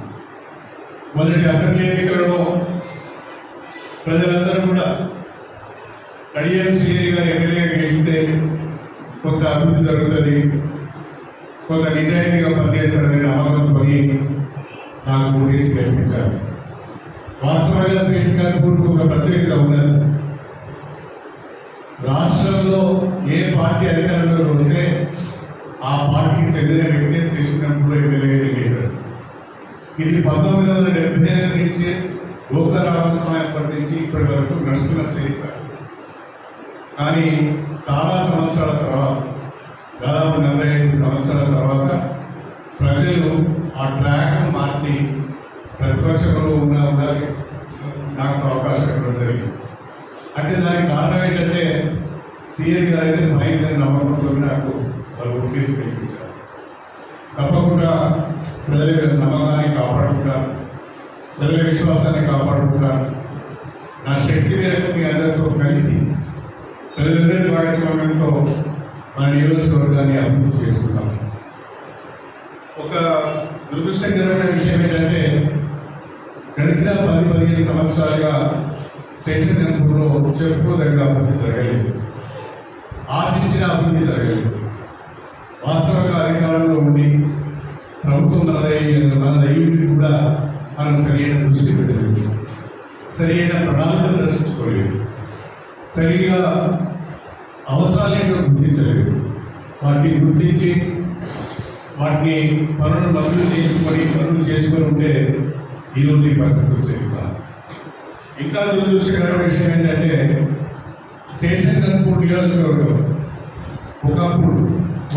మొదటి అసెంబ్లీ ఎన్నికలలో ప్రజలందరూ కూడా కడియం శ్రీహరి గారు ఎమ్మెల్యేగా గెలిస్తే కొంత అభివృద్ధి జరుగుతుంది, కొంత నిజాయితీగా పనిచేస్తాడని నమ్మకంతో నాకు ఓటేసి గెలిపించారు. వాస్తవంగా శ్రీకృష్ణ గారి పూర్తి ఒక ప్రత్యేకత ఉన్నది. రాష్ట్రంలో ఏ పార్టీ అధికారంలోకి వస్తే ఆ పార్టీకి చెందిన వ్యక్తి శ్రీకృష్ణ ఎమ్మెల్యేగా ఎన్నికయ్యాడు. ఇది 1978 నుంచి లోకరామస్వామి అప్పటి నుంచి ఇప్పటి వరకు నడుస్తున్న చరిత్ర. కానీ చాలా సంవత్సరాల తర్వాత, దాదాపు 45 సంవత్సరాల తర్వాత ప్రజలు ఆ ట్రాక్ను మార్చి ప్రతిపక్షంలో ఉండాలి నాకు అవకాశం ఇవ్వడం జరిగింది. అంటే దానికి కారణం ఏంటంటే సిఎల్ గారు అయితే మైందని నమ్మకంతో నాకు వాళ్ళు ఓకేసి గెలిపించారు. తప్పకుండా ప్రజల నమ్మకాన్ని కాపాడుకుంటారు, ప్రజల విశ్వాసాన్ని కాపాడుకుంటారు. నా శక్తి మేరకు మీ అందరితో కలిసి ప్రజలందరి భాగస్వామ్యంతో మన నియోజకవర్గాన్ని అభివృద్ధి చేసుకుంటాం. ఒక దురదృష్టకరమైన విషయం ఏంటంటే గడిచిన 10-15 సంవత్సరాలుగా స్టేషన్ కనుకూరులో చెప్పుకోదగ్గ అభివృద్ధి జరగలేదు, ఆశించిన అభివృద్ధి జరగలేదు. వాస్తవంగా అధికారంలో ఉండి ప్రభుత్వం మనదయ్యి కూడా మనం సరైన దృష్టి పెట్టలేదు, సరైన ప్రణాళికలు రచించుకోలేదు, సరిగా అవసరాలను గుర్తించలేదు. వాటిని గుర్తించి వాటిని పనులను పనులు చేసుకొని ఉంటే ఈరోజు ఈ పరిస్థితి వచ్చేది కాదు. ఇంకా దురదృష్టకరమైన విషయం ఏంటంటే స్టేషన్ కనుకూరు నియోజకవర్గం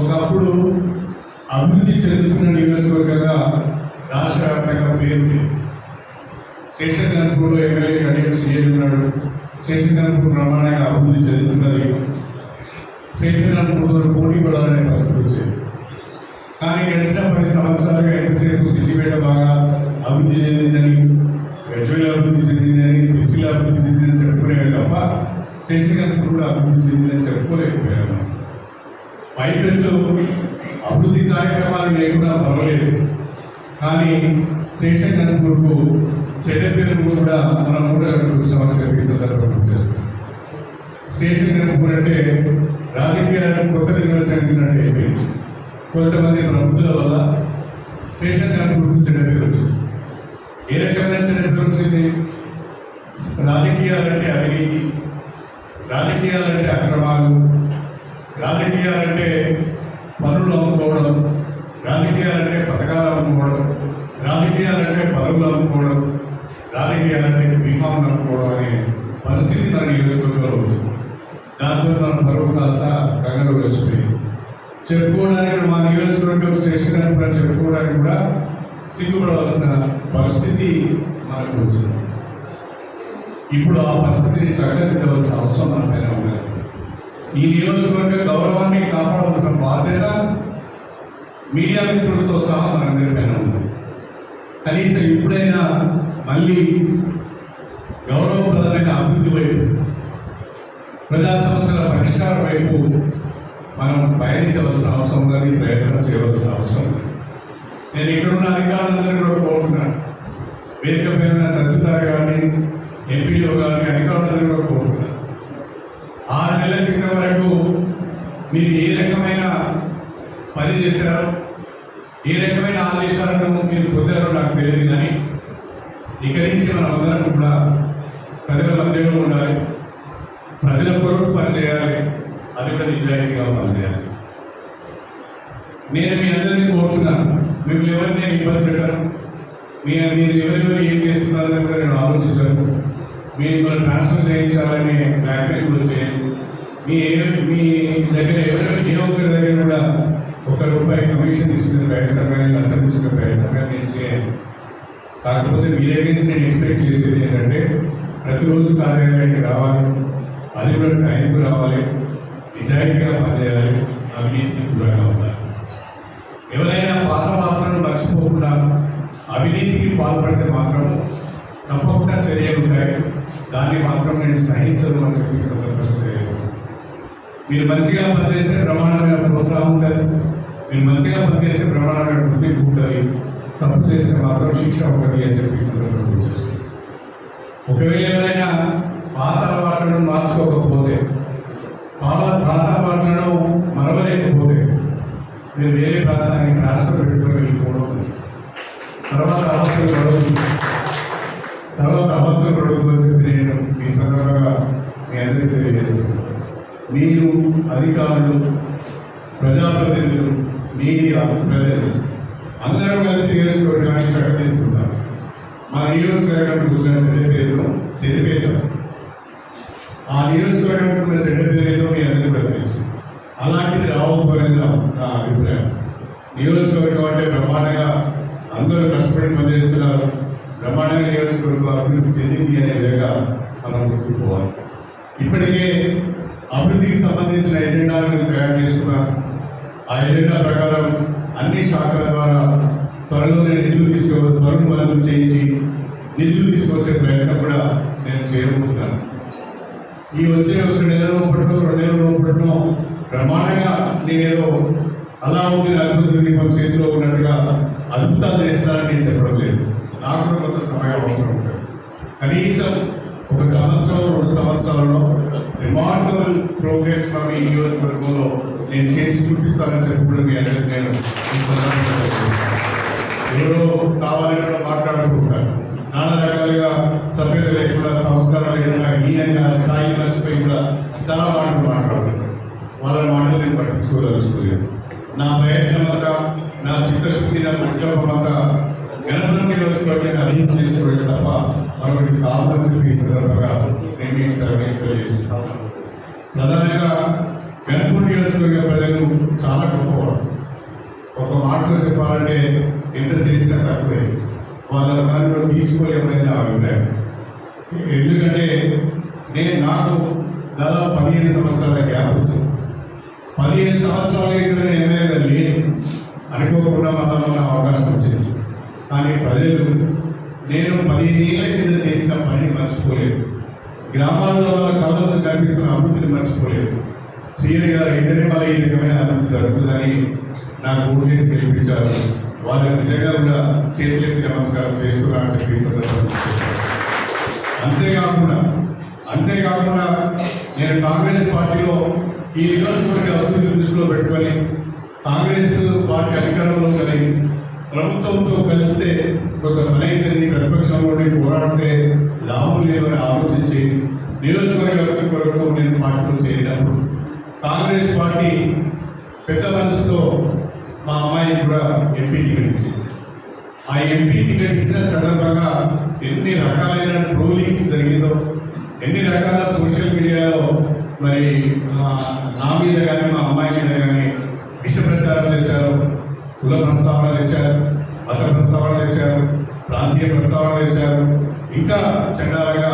ఒకప్పుడు అభివృద్ధి చెందుతున్న నియోజకవర్గంగా రాష్ట్ర వ్యాప్తంగా పేరు. స్టేషన్ కనుకూరులో ఎమ్మెల్యే గణేష్ శ్రీజన్ ఉన్నాడు. స్టేషన్ కనుకూరు ప్రమాణంగా అభివృద్ధి చెందుతున్నది. స్టేషన్ కనుకూరుతో పోటీ పడాలనే పరిస్థితి వచ్చేది. కానీ గడిచిన 10 సంవత్సరాలుగా ఎంతసేపు సిద్దిపేట బాగా అభివృద్ధి చెందిందని, గజ్వేల్ అభివృద్ధి చెందిందని, సిరిసిల్ల అభివృద్ధి చెందిందని చెప్పుకునేవి తప్ప స్టేషన్ కనుక కూడా అభివృద్ధి చెందిందని చెప్పుకోలేకపోయాము. పైపెచ్చు అభివృద్ధి కార్యక్రమాలు లేకుండా పర్వాలేదు, కానీ స్టేషన్ కనుకూరుకు చెడ్డ పేరు కూడా మనం కూడా వచ్చినామని చెప్పి సందర్భంగా చేస్తున్నాం. స్టేషన్ కనుకూరు అంటే రాజకీయాలను కొత్త నిర్వచనించినట్టు అయిపోయింది. కొంతమంది ప్రముఖుల వల్ల స్టేషన్ కనుకూరుకు చెడ్డ పేరు వచ్చింది. ఏ రకమైన చెడ్డ పేరు వచ్చింది? రాజకీయాలంటే అవినీతి, రాజకీయాలంటే అక్రమాలు, రాజకీయాలంటే పనులు అమ్ముకోవడం, రాజకీయాలంటే పథకాలు అమ్ముకోవడం, రాజకీయాలంటే పదవులు అమ్ముకోవడం, రాజకీయాలంటే బీఫామ్లు అమ్ముకోవడం అనే పరిస్థితి మన నియోజకవర్గంలో వచ్చింది. దాంతో మన పరువు కాస్త కంగలో వేసిపోయింది. చెప్పుకోవడానికి మా నియోజకవర్గం స్టేషన్ కనుక చెప్పుకోవడానికి కూడా సిగ్గుపడవలసిన పరిస్థితి మనకు వచ్చింది. ఇప్పుడు ఆ పరిస్థితిని చక్కదిద్దవలసిన అవసరం మన పైన ఉన్నది. ఈ నియోజకవర్గ గౌరవాన్ని కాపాడవలసిన బాధ్యత మీడియా మిత్రులతో సహా మన అందరి పైన ఉంది. కనీసం ఇప్పుడైనా మళ్ళీ గౌరవప్రదమైన అభివృద్ధి వైపు, ప్రజా సమస్యల పరిష్కారం వైపు మనం పయనించవలసిన అవసరం ఉందని ప్రయత్నం చేయవలసిన అవసరం ఉంది. నేను ఇక్కడున్న అధికారులందరూ కూడా కోరుతున్నాను, వేదిక పైన తహసీల్దార్ గారిని, ఎంపీడీఓ గారిని, అధికారులందరూ కూడా కోరుతున్నాను. 6 నెలల క్రితం వరకు మీరు ఏ రకమైన పని చేశారో, ఏ రకమైన ఆదేశాలను మీరు పొందారో నాకు తెలియదు. కానీ ఇక్కడి నుంచి మనం అందరం కూడా ప్రజల మధ్యలో ఉండాలి, ప్రజల కొరకు పనిచేయాలి, అది కూడా నిజాయితీగా పనిచేయాలి. నేను మీ అందరినీ కోరుతున్నాను, మిమ్మల్ని ఎవరిని నేను ఇబ్బంది పెట్టాను, మీరు ఎవరెవరు ఏం చేస్తున్నారని కూడా నేను ఆలోచించాను. మీరు ట్రాన్స్ఫర్ చేయించాలని బ్లాక్మెయిల్ కూడా చేయండి. మీ దగ్గర ఎవరెవరు ఏ ఒక్కరి దగ్గర కూడా ₹1 కమిషన్ తీసుకునే ప్రయత్నం కానీ, లంచం తీసుకునే ప్రయత్నం కానీ నేను చేయాలి. కాకపోతే మీ దగ్గర నుంచి నేను ఎక్స్పెక్ట్ చేసేది ఏంటంటే ప్రతిరోజు కార్యాలయానికి రావాలి, అది కూడా టైంకు రావాలి, నిజాయితీగా పనిచేయాలి, అవినీతికి దూరంగా ఉండాలి. ఎవరైనా పాత పాత్రను మర్చిపోకుండా అవినీతికి పాల్పడితే మాత్రం తప్పకుండా చర్యలు ఉంటాయి. దాన్ని మాత్రం నేను సహించను అని చెప్పి సందర్భంగా తెలియజేస్తాను. మీరు మంచిగా పనిచేస్తే ప్రమాణమైన ప్రోత్సాహం ఉంటుంది, మీరు మంచిగా పనిచేస్తే ప్రమాణమైన గుర్తింపు ఉంటుంది, తప్పు చేస్తే మాత్రం శిక్ష ఉంటుంది అని చెప్పి సందర్భంగా చేస్తాను. ఒకవేళ ఎవరైనా పాత అలవాట్లను మార్చుకోకపోతే, పాత అలవాట్లను మరవలేకపోతే మీరు వేరే ప్రాంతానికి ట్రాన్స్ఫర్ పెట్టుకుని వెళ్ళిపోవడం మంచిది. తర్వాత అవస్థలు పడవద్దు అని చెప్పి నేను ఈ సందర్భంగా మీ అందరికీ తెలియజేస్తున్నాను. మీరు అధికారులు, ప్రజాప్రతినిధులు, మీడియా ప్రజలు అందరూ కలిసి నియోజకవర్గాన్ని చక్కదిద్దుకుంటారు. మా నియోజకవర్గానికి కూర్చున్న చెడ్డ ఆ నియోజకవర్గానికి ఉన్న చెడ్డ పేరేదో మీ అందరికీ కూడా తెలుసు. అలాంటిది రావకపోలేదు నా అభిప్రాయం. నియోజకవర్గం అంటే బ్రహ్మాండంగా అందరూ కష్టపడి పనిచేస్తున్నారు, బ్రహ్మాండంగా నియోజకవర్గం అభివృద్ధి చెందింది అనే విధంగా మనం గుర్తుకోవాలి. ఇప్పటికే అభివృద్ధికి సంబంధించిన ఎజెండాలను తయారు చేసుకున్నారు. ఆ ఎజెండా ప్రకారం అన్ని శాఖల ద్వారా త్వరలోనే పనులు మంజూరు చేయించి నిధులు తీసుకొచ్చే ప్రయత్నం కూడా నేను చేయబోతున్నాను. ఈ వచ్చే 1 నెల లోపట్లో 2 నెలల లోపట్లో బ్రహ్మాండంగా నేనేదో అలావుద్దీన్ అద్భుత దీపం చేతిలో ఉన్నట్టుగా అద్భుతాలు చేస్తారని నేను చెప్పడం లేదు. నాకు కూడా కొంత సమయం అవసరం ఉంటుంది. కనీసం 1 సంవత్సరం 2 సంవత్సరాలలో రిమార్కబుల్ ప్రోగ్రెస్ మన ఈ నియోజకవర్గంలో నేను చేసి చూపిస్తానని చెప్పి కూడా మీ అందరికీ నేను ఈ సందర్భంగా ఎవరో కావాలని కూడా మాట్లాడుకుంటారు. నానా రకాలుగా సభ్యత లేకుండా, సంస్కారం లేకుండా, హీనంగా, స్థాయి మర్చిపోయి కూడా చాలా మాటలు మాట్లాడుతుంటారు. వాళ్ళ మాటలు నేను పట్టించుకోదలుచుకోలేదు. నా ప్రయత్నం అంతా, నా చిత్తశుద్ధి, నా సంకల్పం అంతా గణపురం నియోజకవర్గాన్ని అభివృద్ధి చేసుకోవడం తప్ప మరొకటి కావాలని చెప్పి ఈ సందర్భంగా నేను మీకు తెలియజేస్తున్నాను. ప్రధానంగా గణపూర్ నియోజకవర్గ ప్రజలు చాలా గొప్పవారు. ఒక మాటలో చెప్పాలంటే ఎంత చేసినా తక్కువే. వాళ్ళ దానిలో తీసుకోలేమనేది నా అభిప్రాయం. ఎందుకంటే నాకు దాదాపు 15 సంవత్సరాల గ్యాప్ వచ్చింది. 15 సంవత్సరాలు ఇక్కడ నేను ఎమ్మెల్యేగా లేను. అనుకోకుండా మన అవకాశం వచ్చింది. కానీ ప్రజలు నేను 15 ఏళ్ల కింద చేసిన పని మర్చిపోలేదు. గ్రామాల్లో వాళ్ళ కళ్ళతో కనిపిస్తున్న అభివృద్ధిని మర్చిపోలేదు. శ్రీహరి గారు అయితేనే మళ్ళీ ఈ రకమైన అభివృద్ధి జరుగుతుందని నాకు ఓటేసి గెలిపించారు. వాళ్ళకి నిజంగా కూడా చేతులెత్తి నమస్కారం చేస్తున్నారని చెప్పి అంతేకాకుండా నేను కాంగ్రెస్ పార్టీలో ఈ నియోజకవర్గ అభివృద్ధి దృష్టిలో పెట్టుకొని కాంగ్రెస్ పార్టీ అధికారంలో కలిగి ప్రభుత్వంతో కలిస్తే ఒక పని అవుతుంది, ప్రతిపక్షంలో పోరాడితే లాభం లేదని ఆలోచించి నియోజకవర్గ అభివృద్ధి కొరకు నేను పార్టీలో చేరినప్పుడు కాంగ్రెస్ పార్టీ పెద్ద మనసుతో మా అమ్మాయి కూడా ఎంపీ టికెట్ ఇచ్చింది. ఆ ఎంపీ టికెట్ ఇచ్చిన సందర్భంగా ఎన్ని రకాలైన ట్రోలింగ్ జరిగిందో, ఎన్ని రకాల సోషల్ మీడియాలో మరి నా మీద కానీ మా అమ్మాయి మీద కానీ విష ప్రచారం చేశారు. కుల ప్రస్తావనలు తెచ్చారు, మత ప్రస్తావనలు తెచ్చారు, ప్రాంతీయ ప్రస్తావనలు తెచ్చారు. ఇంకా చండాలంగా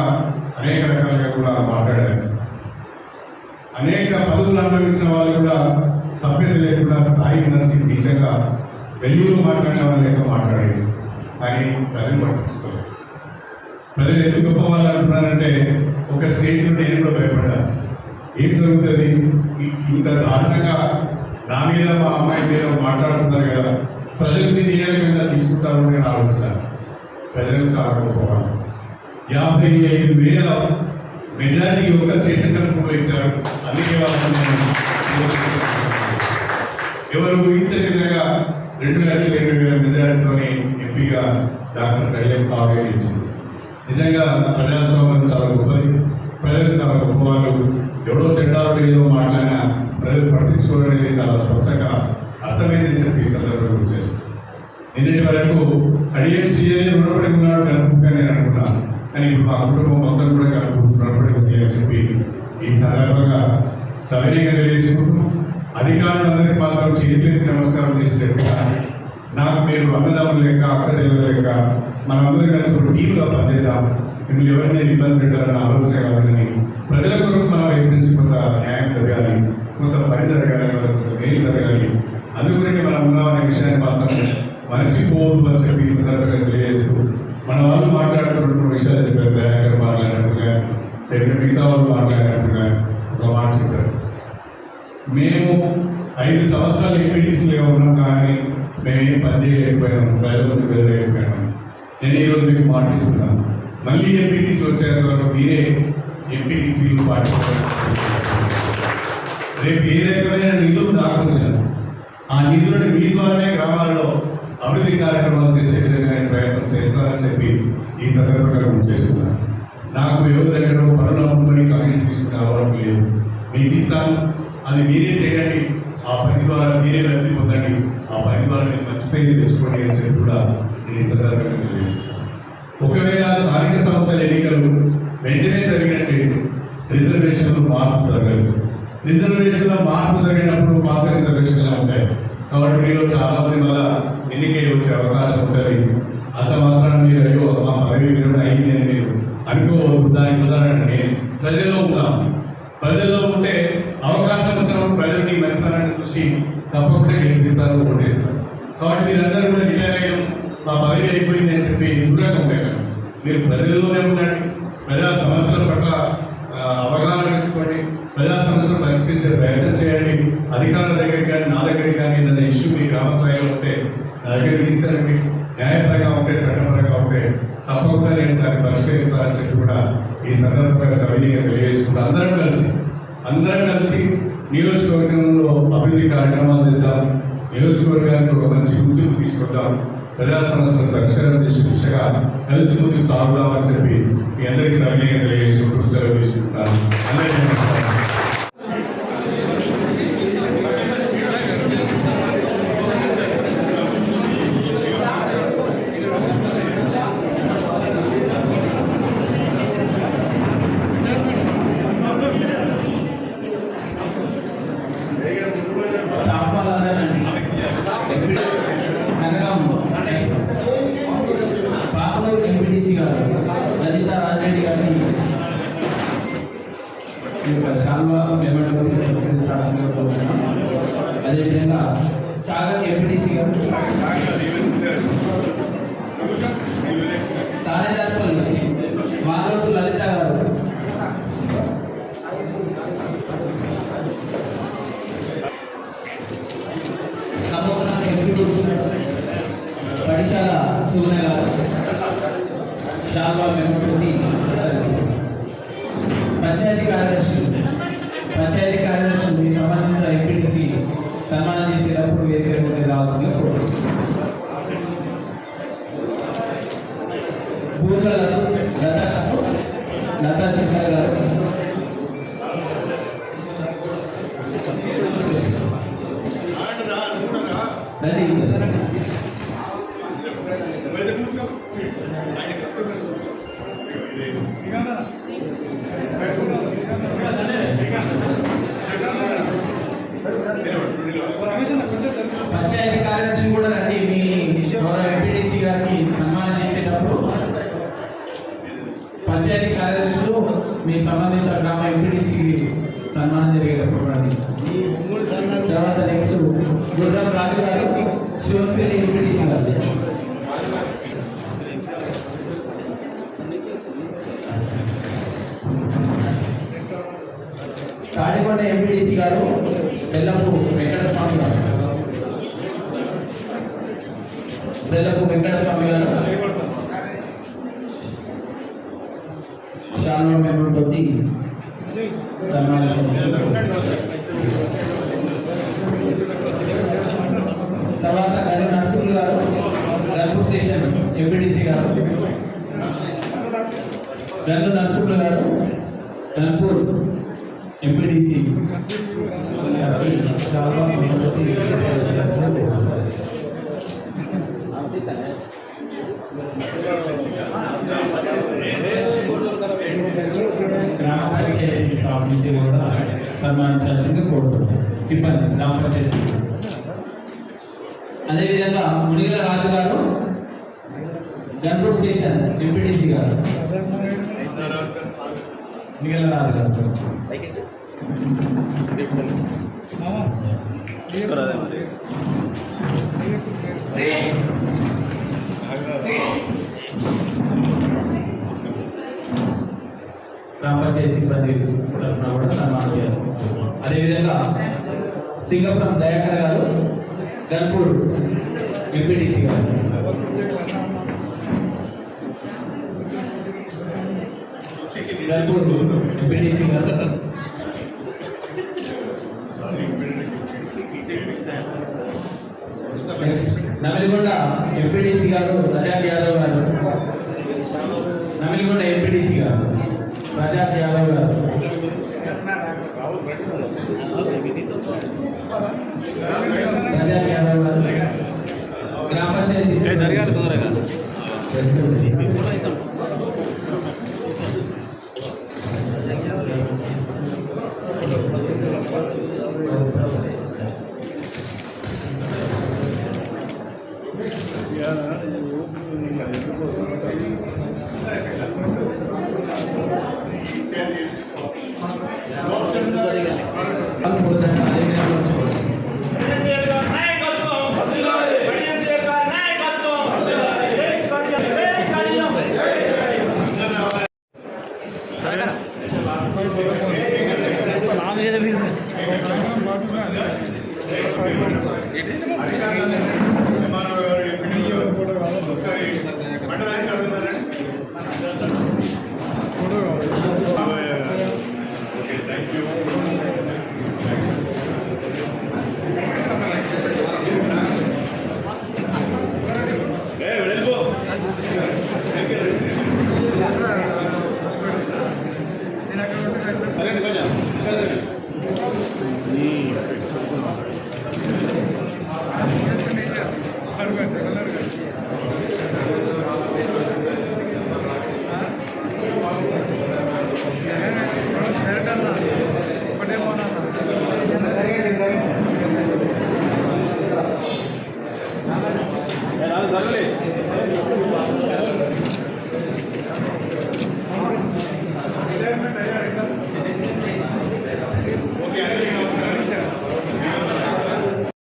అనేక రకాలుగా కూడా మాట్లాడారు. అనేక పదవులు అనుభవించిన వాళ్ళు కూడా సభ్యత లేకుండా స్థాయి నుంచి నిజంగా వెలుగులో మాట్లాడిన వాళ్ళు లేక మాట్లాడేది. కానీ ప్రజలు పట్టించుకోలేదు. ప్రజలు ఎందుకు గొప్ప వాళ్ళు అంటున్నారంటే ఒక స్టేజ్లో నేను కూడా భయపడ్డాను. ఏం జరుగుతుంది, ఇంత దారుణంగా నా మీద మా అమ్మాయి మీద మాట్లాడుతున్నారు కదా, ప్రజలు దీన్ని ఏ రకంగా తీసుకుంటారు అని నేను ఆలోచించాను. ప్రజలు చాలా గొప్పవాళ్ళు. 55,000 మెజారిటీ ఒక స్టేషన్ కనుక ఇచ్చారు. అందుకే ఎవరు ఊహించే విధంగా 2,20,000 మెజారిటీలోని ఎంపీగా డాక్టర్ కళ్యాణ్ కావ్య ఇచ్చింది. నిజంగా ప్రజాస్వామ్యం చాలా గొప్పది. ప్రజలు చాలా గొప్పవాళ్ళు. ఎవడో చెడ్డారు ఏదో మాట్లాడినా ప్రజలు పట్టించుకోవడం అనేది చాలా స్పష్టంగా అర్థమైందని చెప్పి ఈ సందర్భంగా చేస్తాను. నిన్నటి వరకు కడియం సీఏ రుణపడి ఉన్నాడు కనుక నేను అనుకున్నాను. కానీ ఇప్పుడు మా కుటుంబం మొత్తం కూడా రుణపడి ఉంది అని చెప్పి ఈ సందర్భంగా సవినయంగా తెలియజేసుకుంటూ అధికారులందరికీ మాత్రం చేతులెత్తి నమస్కారం చేసి చెప్తాను. నాకు మీరు అన్నదమ్ములు లెక్క, అక్క చెల్లెల లెక్క, మనందరం కలిసి ఒక టీముగా పనిచేద్దాం. మిమ్మల్ని ఎవరిని ఇబ్బంది పెట్టాలన్న ఆలోచన కావాలని, ప్రజల కొరకు మన వైపు నుంచి కొంత న్యాయం జరగాలి, కొంత పని జరగాలి, కొంత మేలు జరగాలి. అందుగురించి మనం ఉన్నామనే విషయాన్ని మాత్రం మర్చిపోవద్దు అని చెప్పి ఈ సందర్భంగా తెలియజేస్తూ మన వాళ్ళు మాట్లాడుతున్నటువంటి విషయాలు చెప్పారు. దయాకర్ మాట్లాడినట్టుగా, మిగతా వాళ్ళు మాట్లాడినట్టుగా ఒక మాట చెప్పారు. మేము 5 సంవత్సరాలు ఎంపీటీసీలో ఉన్నాం, కానీ మేమేం పని చేయలేకపోయినాం, ప్రజలకు వెళ్ళలేకపోయినాం. నేను ఈరోజు మీకు పాటిస్తున్నాను. మళ్ళీ ఎంపీటీసీ వచ్చారు కాబట్టి మీరే ఎంపీటీసీలు పాటిస్తారు. రేపు ఏ రకమైన నిధులు దాకొచ్చాను, ఆ నిధులను మీ ద్వారానే గ్రామాల్లో అభివృద్ధి కార్యక్రమాలు చేసే విధంగా నేను ప్రయత్నం చేస్తానని చెప్పి ఈ సందర్భంగా గుర్తు చేస్తున్నాను. నాకు ఎవరి దగ్గర పనులు అమ్ముకొని కమిషన్ తీసుకునే అలవాటు లేదు. మీకు ఇస్తాను, అది మీరే చేయండి. ఆ పని ద్వారా మీరే లబ్ధి పొందండి. ఆ పని ద్వారా మీరు మంచి పేరు తెచ్చుకోండి అని చెప్పి కూడా నేను ఈ సందర్భంగా తెలియజేస్తున్నాను. ఒకవేళ స్థానిక సంస్థల ఎన్నికలు వెంటనే జరిగినట్టు రిజర్వేషన్లు మార్పు జరగదు. రిజర్వేషన్లో మార్పు జరిగినప్పుడు పాత రిజర్వేషన్లు ఉంటాయి. కాబట్టి మీరు చాలా మంది వల్ల ఎన్నికై వచ్చే అవకాశం ఉంటుంది. అంత మాత్రం మీరు అయ్యో మా పదవి విరమణ అయింది అని మీరు అనుకోవద్దు. దానికి ఉదాహరణ నేను ప్రజల్లో ఉన్నాను. ప్రజల్లో ఉంటే అవకాశం వచ్చినప్పుడు ప్రజల్ని మంచితనాన్ని చూసి తప్పకుండా గెలిపిస్తారు, ఓటేస్తారు. కాబట్టి మీరందరూ కూడా రిటైర్ అయ్యాం, మా పదవి అయిపోయింది అని చెప్పి దూరంగా ఉంటాయి. మీరు ప్రజల్లోనే ఉండండి. ప్రజా సమస్యల పట్ల అవగాహన పెంచుకోండి. ప్రజా సమస్యలు పరిష్కరించే ప్రయత్నం చేయండి. అధికారుల దగ్గరికి కానీ నా దగ్గరికి కానీ గ్రామ స్థాయిలో ఉంటే నా దగ్గర తీసుకురండి, న్యాయపరంగా ఉంటే చట్టపరంగా ఉంటే తప్పకుండా నేను దాన్ని పరిష్కరిస్తానని చెప్పి కూడా ఈ సందర్భంగా సవినీయంగా తెలియజేసుకుంటూ అందరం కలిసి నియోజకవర్గంలో అభివృద్ధి కార్యక్రమాలు చేద్దాం, నియోజకవర్గానికి ఒక మంచి గుర్తింపు తీసుకొద్దాం, ప్రజా సమస్యలను పరిష్కారం చేసే దిశగా కలిసి ముందుకు సాగుదామని చెప్పి మీ అందరికీ సవినీయంగా తెలియజేసుకుంటూ సెలవు తీసుకుంటున్నాను. అందరికీ నమస్కారం. పాపలూరు ఎంపీటీసీ గారు లలిత రాజరెడ్డి గారిని శాల్వా మెమోరియల్ సత్కరించాలని కోరుతున్నాం. అదేవిధంగా చాగల్ ఎంపీటీసీ గారు, తానేదార్పల్లి మాలోతు లలిత గారు, సముద్ర ఎంపీటీ పడిశాల సుగుణ గారు శాల్వా మెమోరియల్ని పంచాయతీ కార్యదర్శి మీ సంబంధించిన ఎంపీటీసీ సన్మానం చేసేటప్పుడు వేదిక రావాల్సిందిగా కోరుతున్నాను. పూర్వ లతా శంకర్ గారు, పంచాయతీ కార్యదర్శి కూడా రండి. మీ ఎంపీటీసీ గారికి సన్మానం చేసేటప్పుడు పంచాయతీ కార్యదర్శులు మీ సంబంధిత గ్రామ ఎంపీటీసీకి సన్మానం జరిగేటప్పుడు రండి. తర్వాత నెక్స్ట్ గుర్రం రాజు గారు, శివంపేట ఎంపీటీసీ గారు, తాడికొండ ఎంపీటీసీ గారు, బెల్లపు వెంకటస్వామి గారు, శాల్వా మెమోరియల్తోటి సన్మానం. తర్వాత గది నరసింహులు గారు, గల్పు స్టేషన్ ఎంపీటీసీ గారు, గల్లు నరసింహులు గారు, గల్పూర్ ఎంపీటీసీ శాల్వా గ్రామ పంచాయతీ స్థాపించి కూడా సన్మానించాల్సిందిగా కోరుతున్నాం సిబ్బంది గ్రామ పంచాయతీ. అదేవిధంగా మునిగల రాజు గారు, గన్పూర్ స్టేషన్ ఎంపీటీసీ గారు, మునిగల రాజు గారు, గ్రామ పంచాయతీ సిబ్బంది తరఫున కూడా సన్మానం చేయాలి. అదేవిధంగా సింగపురం దయాకర్ గారు, గన్పూర్ ఎంపీటీసీ గారు, గన్పూర్ ఎంపీటీసీ గారు, నమిలిగొండ ఎంపీటీసీ గారు రజాక్ యాదవ్ గారు, నమిలిగొండ ఎంపీటీసీ గారు రజాక్ యాదవ్ గారు, రజాక్ యాదవ్ గారు, గ్రామ పంచాయతీ జరగాలి తొందరగా. అధికారులు ఎంఆర్ఓ గారు ఎంపీడీ గారు ఒకసారి మండల అధికారులు ఉన్నారండి. Okay, thank you. Yeah.